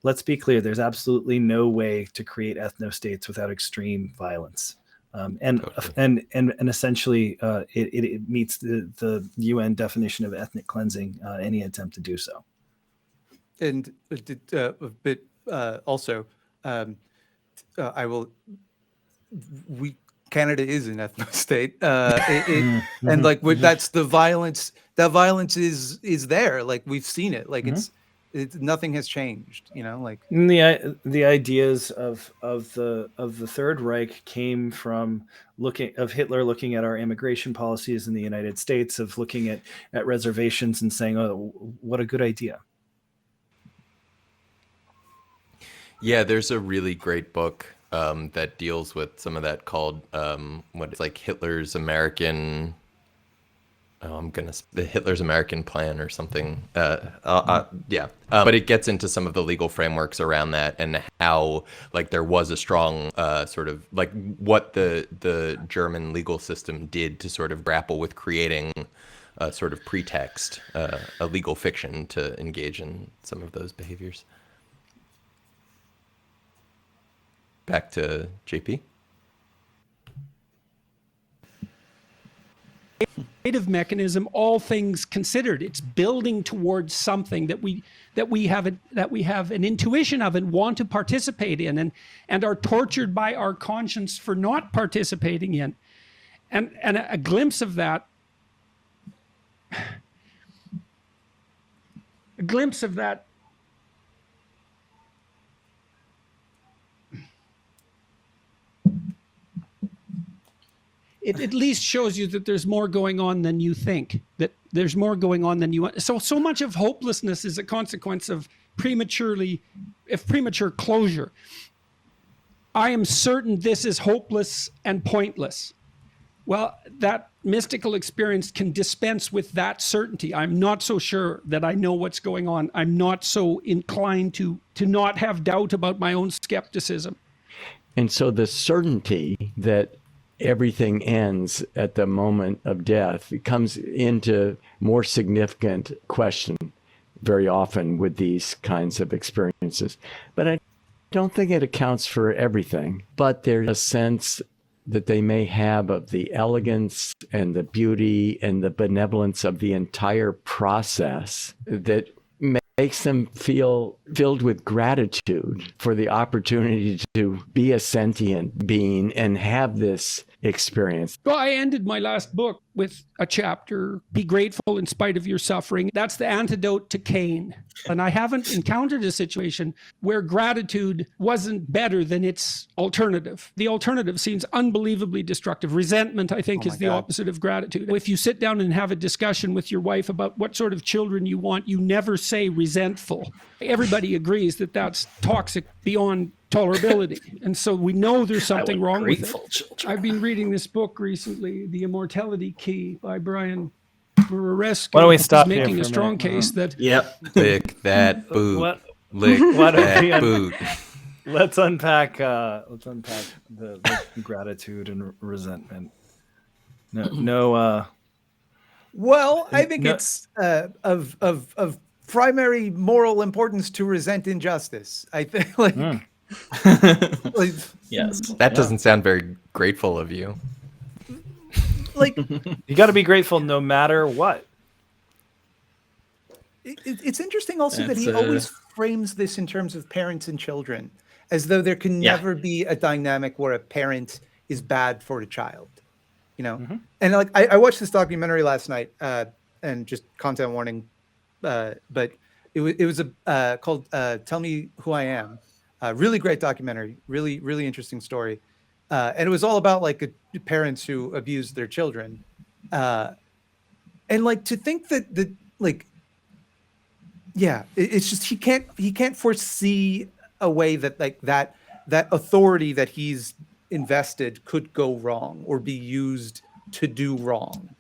Let's be clear. There's absolutely no way to create ethno-states without extreme violence. And essentially, it meets the UN definition of ethnic cleansing, any attempt to do so. And also, Canada is an ethno state, and that's the violence. That violence is there. We've seen it. It's nothing has changed. The ideas of the Third Reich came from Hitler looking at our immigration policies in the United States, of looking at reservations and saying, "Oh, what a good idea." Yeah, there's a really great book that deals with some of that, called Hitler's American. The Hitler's American Plan or something. Yeah. But it gets into some of the legal frameworks around that, and how there was a strong sort of what the German legal system did to sort of grapple with creating a sort of pretext, a legal fiction to engage in some of those behaviors. Back to JP. creative mechanism, all things considered. It's building towards something that we have an intuition of and want to participate in, and are tortured by our conscience for not participating in. And a glimpse of that, it at least shows you that there's more going on than you think, that there's more going on than you want. So much of hopelessness is a consequence of premature closure. I am certain this is hopeless and pointless. Well, that mystical experience can dispense with that certainty. I'm not so sure that I know what's going on. I'm not so inclined to not have doubt about my own skepticism. And so the certainty that everything ends at the moment of death comes into more significant question very often with these kinds of experiences. But I don't think it accounts for everything. But there's a sense that they may have of the elegance and the beauty and the benevolence of the entire process that makes them feel filled with gratitude for the opportunity to be a sentient being and have this experience. Well, I ended my last book with a chapter, be grateful in spite of your suffering. That's the antidote to Cain. And I haven't encountered a situation where gratitude wasn't better than its alternative. The alternative seems unbelievably destructive. Resentment, I think, is the opposite of gratitude. If you sit down and have a discussion with your wife about what sort of children you want, you never say resentful. Everybody agrees that that's toxic beyond tolerability. And so we know there's something wrong with it. Children. I've been reading this book recently, The Immortality Key by Brian Burescu. Why don't we stop here making for a a strong minute? case that Yep. Lick that boot. What? Lick Why don't we that boot. Let's unpack the gratitude and resentment. No. Well, I think No- it's of primary moral importance to resent injustice. I think, like, like, Yes. That doesn't sound very grateful of you. like You got to be grateful no matter what. it's interesting also that he That's, always frames this in terms of parents and children, as though there can never be a dynamic where a parent is bad for a child, you know. And like I watched this documentary last night, and just content warning, but it was called "Tell Me Who I Am." Really great documentary, really interesting story, and it was all about like parents who abused their children, and like to think that like. Yeah, it's just he can't foresee a way that like that authority that he's invested could go wrong or be used to do wrong,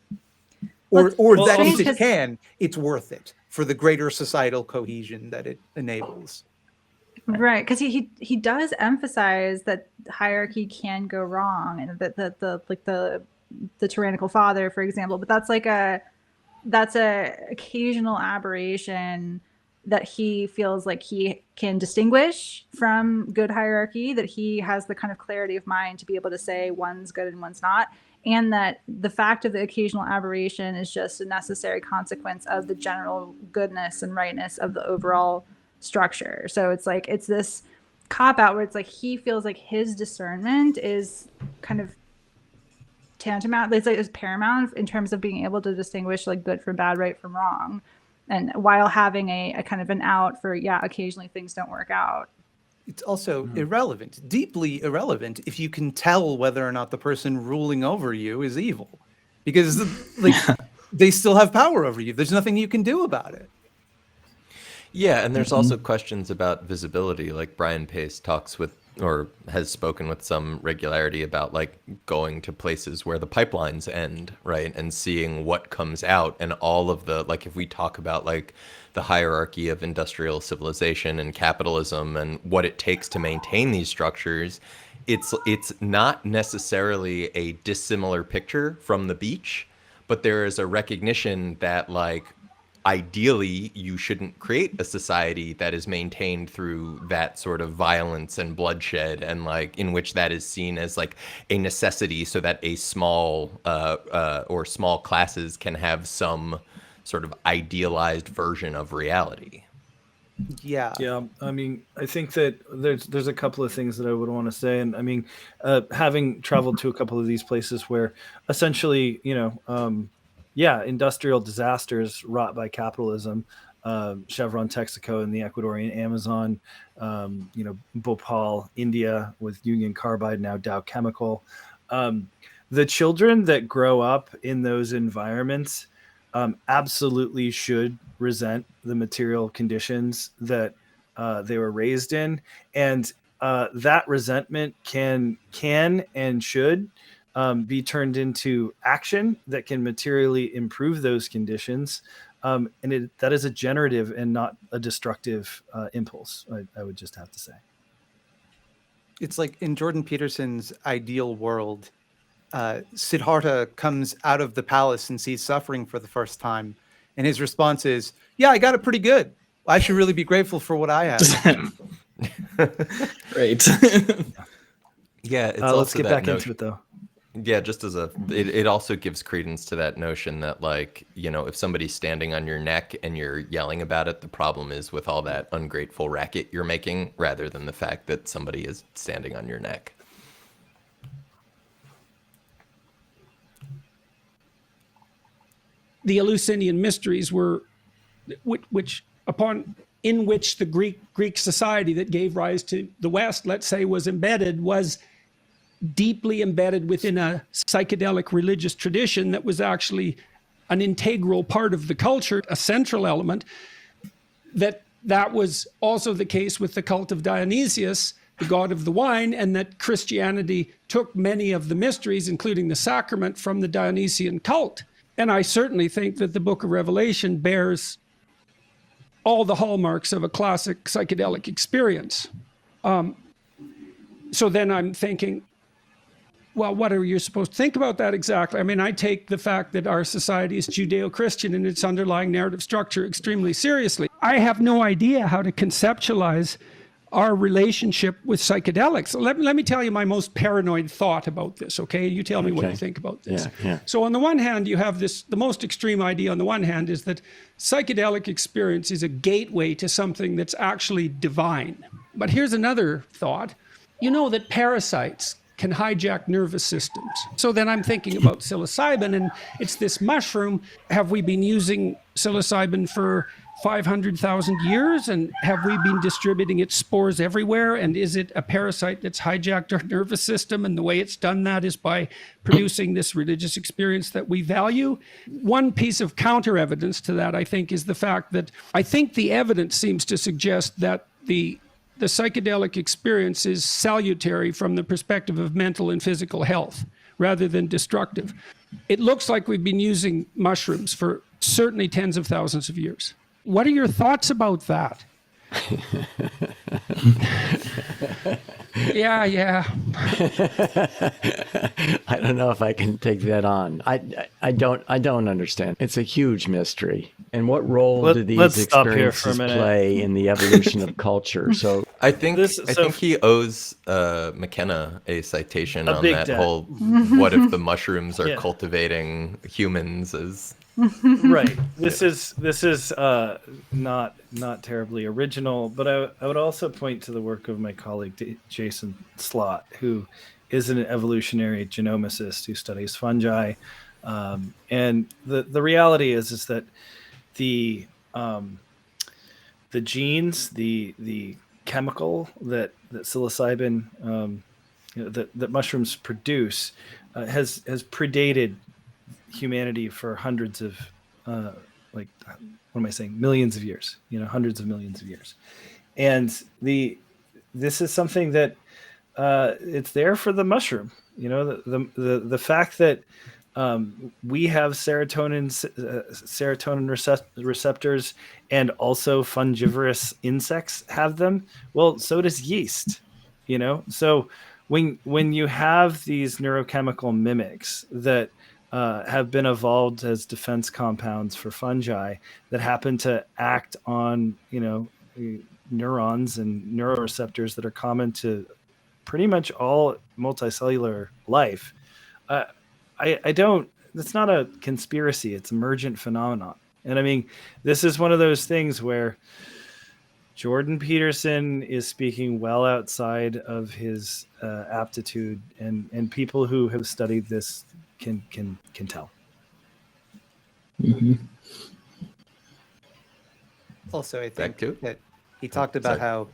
or that if it can, it's worth it for the greater societal cohesion that it enables. Right, because he does emphasize that hierarchy can go wrong, and that the tyrannical father, for example, but that's a occasional aberration that he feels like he can distinguish from good hierarchy, that he has the kind of clarity of mind to be able to say one's good and one's not, and that the fact of the occasional aberration is just a necessary consequence of the general goodness and rightness of the overall structure. So it's like it's this cop out where it's like he feels like his discernment is kind of tantamount, it's paramount in terms of being able to distinguish like good from bad, right from wrong, and while having a kind of an out for occasionally things don't work out. It's also irrelevant, deeply irrelevant, if you can tell whether or not the person ruling over you is evil, because like they still have power over you. There's nothing you can do about it. Yeah, and there's also questions about visibility. Like Brian Pace talks with, or has spoken with some regularity about like going to places where the pipelines end, right? And seeing what comes out, and all of the, like if we talk about like the hierarchy of industrial civilization and capitalism and what it takes to maintain these structures, it's not necessarily a dissimilar picture from the beach, but there is a recognition that like ideally, you shouldn't create a society that is maintained through that sort of violence and bloodshed, and like in which that is seen as like a necessity, so that a small or small classes can have some sort of idealized version of reality. Yeah. Yeah, I mean, I think that there's a couple of things that I would want to say, and I mean, having traveled to a couple of these places where essentially, industrial disasters wrought by capitalism, Chevron, Texaco, and the Ecuadorian Amazon, Bhopal, India with Union Carbide, now Dow Chemical. The children that grow up in those environments absolutely should resent the material conditions that they were raised in, and that resentment can and should be turned into action that can materially improve those conditions, and that is a generative and not a destructive impulse. I would just have to say. It's like in Jordan Peterson's ideal world, Siddhartha comes out of the palace and sees suffering for the first time. And his response is, yeah, I got it pretty good. I should really be grateful for what I have. Great. Yeah. It's let's get back into it, though. Yeah, just as it also gives credence to that notion that, like, if somebody's standing on your neck and you're yelling about it, the problem is with all that ungrateful racket you're making, rather than the fact that somebody is standing on your neck. The Eleusinian mysteries were, in which the Greek society that gave rise to the West, let's say, was deeply embedded within a psychedelic religious tradition that was actually an integral part of the culture, a central element. That was also the case with the cult of Dionysius, the god of the wine, and that Christianity took many of the mysteries, including the sacrament, from the Dionysian cult. And I certainly think that the Book of Revelation bears all the hallmarks of a classic psychedelic experience. So then I'm thinking, well, what are you supposed to think about that exactly? I mean, I take the fact that our society is Judeo-Christian and its underlying narrative structure extremely seriously. I have no idea how to conceptualize our relationship with psychedelics. Let me tell you my most paranoid thought about this, okay? You tell me what you think about this. Yeah. So on the one hand, you have the most extreme idea on the one hand is that psychedelic experience is a gateway to something that's actually divine. But here's another thought. You know that parasites can hijack nervous systems. So then I'm thinking about psilocybin, and it's this mushroom. Have we been using psilocybin for 500,000 years, and have we been distributing its spores everywhere? And is it a parasite that's hijacked our nervous system? And the way it's done that is by producing this religious experience that we value. One piece of counter evidence to that, I think, is the fact that I think the evidence seems to suggest that the psychedelic experience is salutary from the perspective of mental and physical health rather than destructive. It looks like we've been using mushrooms for certainly tens of thousands of years. What are your thoughts about that? Yeah. I don't know if I can take that on. I don't understand. It's a huge mystery. And what role do these experiences play in the evolution of culture? So I think he owes McKenna a citation on that whole what if the mushrooms are cultivating humans as right. This is not terribly original, but I would also point to the work of my colleague Jason Slott, who is an evolutionary genomicist who studies fungi, and the reality is that the genes, the chemical that psilocybin that mushrooms produce has predated humanity for hundreds of millions of years, hundreds of millions of years. And this is something that it's there for the mushroom, the fact that we have serotonin receptors, and also fungivorous insects have them. Well, so does yeast, so when you have these neurochemical mimics that have been evolved as defense compounds for fungi that happen to act on, neurons and neuroreceptors that are common to pretty much all multicellular life. That's not a conspiracy. It's emergent phenomenon. And I mean, this is one of those things where Jordan Peterson is speaking well outside of his aptitude, and people who have studied this can tell. Mm-hmm. Also, I Back to think it. that he talked about sorry.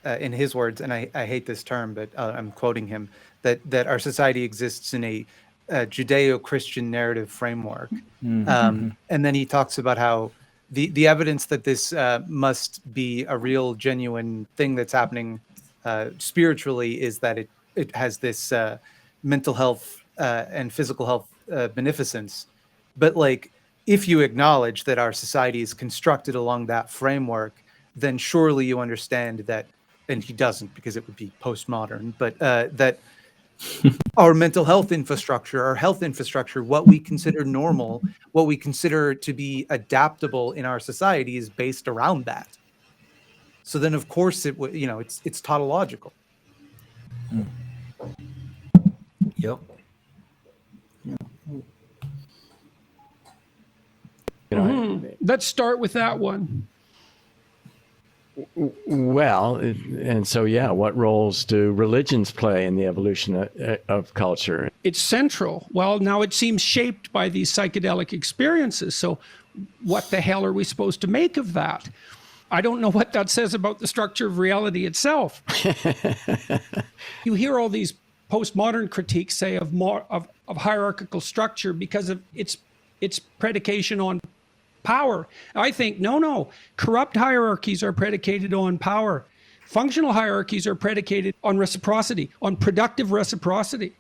how, in his words, and I hate this term, but I'm quoting him, that our society exists in a Judeo-Christian narrative framework. And then he talks about how the evidence that this must be a real, genuine thing that's happening spiritually is that it has this mental health and physical health beneficence. But like, if you acknowledge that our society is constructed along that framework, then surely you understand that, and he doesn't because it would be postmodern, but that our mental health infrastructure, our health infrastructure, what we consider normal, what we consider to be adaptable in our society is based around that. So then, of course, it's tautological. Yep. Let's start with that one. Well, and so, what roles do religions play in the evolution of culture? It's central. Well, now it seems shaped by these psychedelic experiences. So what the hell are we supposed to make of that? I don't know what that says about the structure of reality itself. You hear all these postmodern critiques say of hierarchical structure because of its predication on power. I think, no. Corrupt hierarchies are predicated on power. Functional hierarchies are predicated on reciprocity, on productive reciprocity.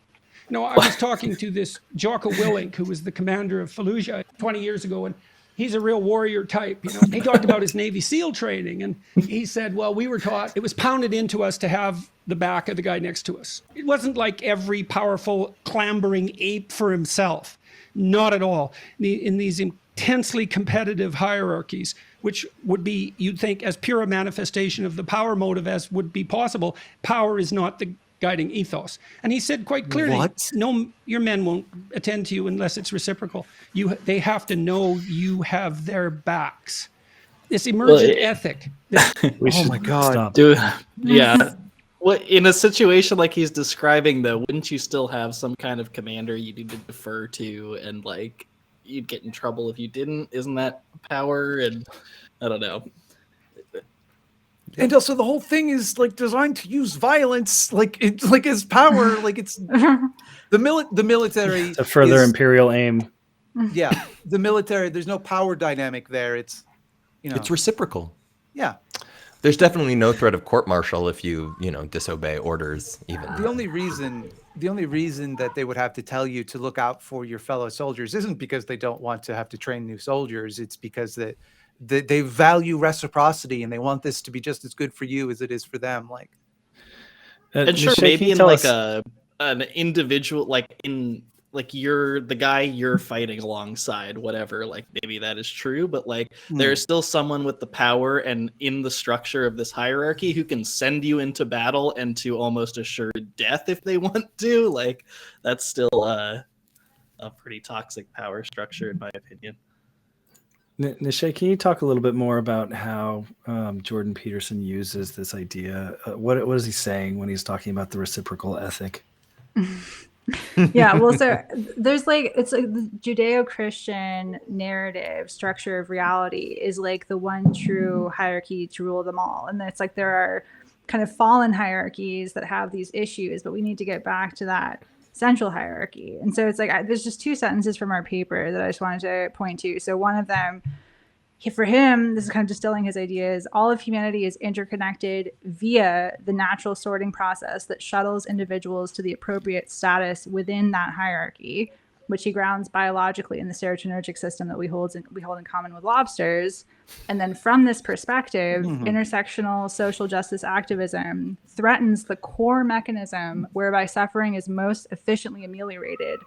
I was talking to this Jocko Willink, who was the commander of Fallujah 20 years ago, and he's a real warrior type. He talked about his Navy SEAL training, and he said, well, we were taught, it was pounded into us to have the back of the guy next to us. It wasn't like every powerful clambering ape for himself. Not at all. In these intensely competitive hierarchies, which would be, you'd think, as pure a manifestation of the power motive as would be possible, power is not the guiding ethos. And he said quite clearly, no, your men won't attend to you unless it's reciprocal. They have to know you have their backs. This emergent ethic. Oh my God. Stop. Dude, yeah. Well, in a situation like he's describing, though, wouldn't you still have some kind of commander you need to defer to, and like you'd get in trouble if you didn't? Isn't that power? And I don't know. And also, the whole thing is like designed to use violence, like it's like as power, like it's the military to further imperial aim. Yeah, the military. There's no power dynamic there. It's it's reciprocal. Yeah. There's definitely no threat of court-martial if you disobey orders. Even the only reason that they would have to tell you to look out for your fellow soldiers isn't because they don't want to have to train new soldiers. It's because that they value reciprocity and they want this to be just as good for you as it is for them. Like, and sure, maybe in like an individual, like you're the guy you're fighting alongside, whatever, like maybe that is true, but like there's still someone with the power and in the structure of this hierarchy who can send you into battle and to almost assured death if they want to. Like that's still a pretty toxic power structure in my opinion. Nishay, can you talk a little bit more about how Jordan Peterson uses this idea? What is he saying when he's talking about the reciprocal ethic? Yeah, well, so there's like, it's like the Judeo-Christian narrative structure of reality is like the one true hierarchy to rule them all. And it's like there are kind of fallen hierarchies that have these issues, but we need to get back to that central hierarchy. And so it's like, there's just two sentences from our paper that I just wanted to point to. So one of them, for him, this is kind of distilling his ideas, all of humanity is interconnected via the natural sorting process that shuttles individuals to the appropriate status within that hierarchy, which he grounds biologically in the serotonergic system that we hold in common with lobsters. And then from this perspective, intersectional social justice activism threatens the core mechanism whereby suffering is most efficiently ameliorated.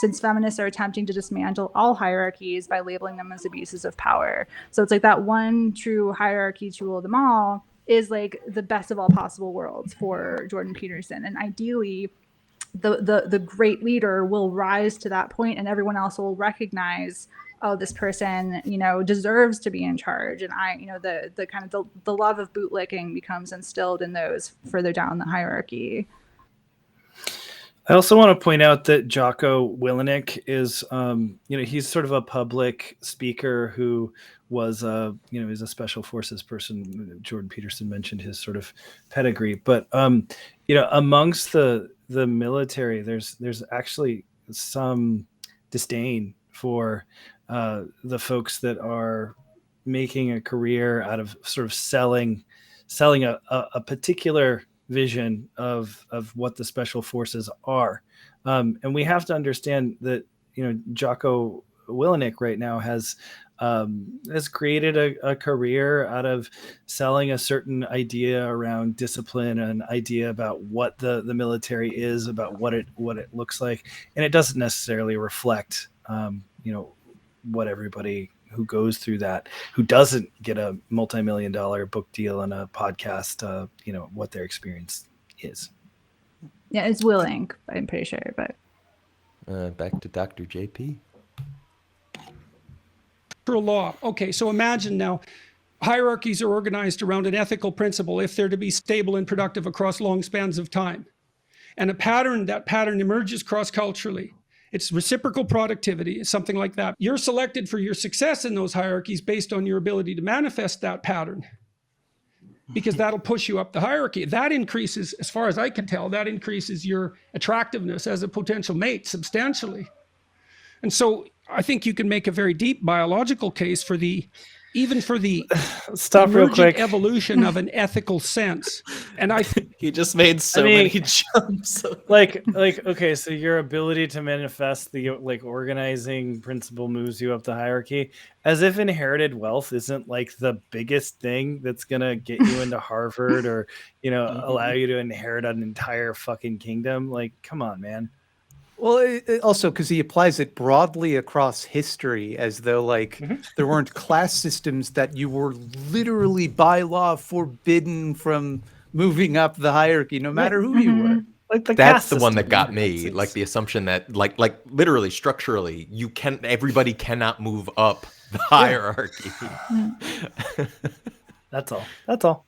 since feminists are attempting to dismantle all hierarchies by labeling them as abuses of power. So it's like that one true hierarchy to rule them all is like the best of all possible worlds for Jordan Peterson. And ideally, the great leader will rise to that point, and everyone else will recognize, oh, this person, you know, deserves to be in charge. And the kind of the love of bootlicking becomes instilled in those further down the hierarchy. I also want to point out that Jocko Willink is, he's sort of a public speaker who was, he's a special forces person. Jordan Peterson mentioned his sort of pedigree, but, amongst the military, there's actually some disdain for the folks that are making a career out of sort of selling a particular vision of what the special forces are, and we have to understand that Jocko Willink right now has created a career out of selling a certain idea around discipline, an idea about what the military is, about what it looks like, and it doesn't necessarily reflect what everybody who goes through that, who doesn't get a multi-million-dollar book deal and a podcast, what their experience is. Yeah, it's Willink, I'm pretty sure, but back to Dr. JP. Law. Okay, so imagine now hierarchies are organized around an ethical principle if they're to be stable and productive across long spans of time. And that pattern emerges cross-culturally. It's reciprocal productivity, something like that. You're selected for your success in those hierarchies based on your ability to manifest that pattern, because that'll push you up the hierarchy. That increases, as far as I can tell, that increases your attractiveness as a potential mate substantially. And so I think you can make a very deep biological case for the stop real quick evolution of an ethical sense. And I think he just made many jumps. Okay, so your ability to manifest the organizing principle moves you up the hierarchy, as if inherited wealth isn't like the biggest thing that's gonna get you into Harvard or allow you to inherit an entire fucking kingdom. Like, come on, man. Well, it also because he applies it broadly across history, as though there weren't class systems that you were literally by law forbidden from moving up the hierarchy, no matter who you were. Like that's the one that got me. Like the assumption that like literally structurally everybody cannot move up the hierarchy. That's all.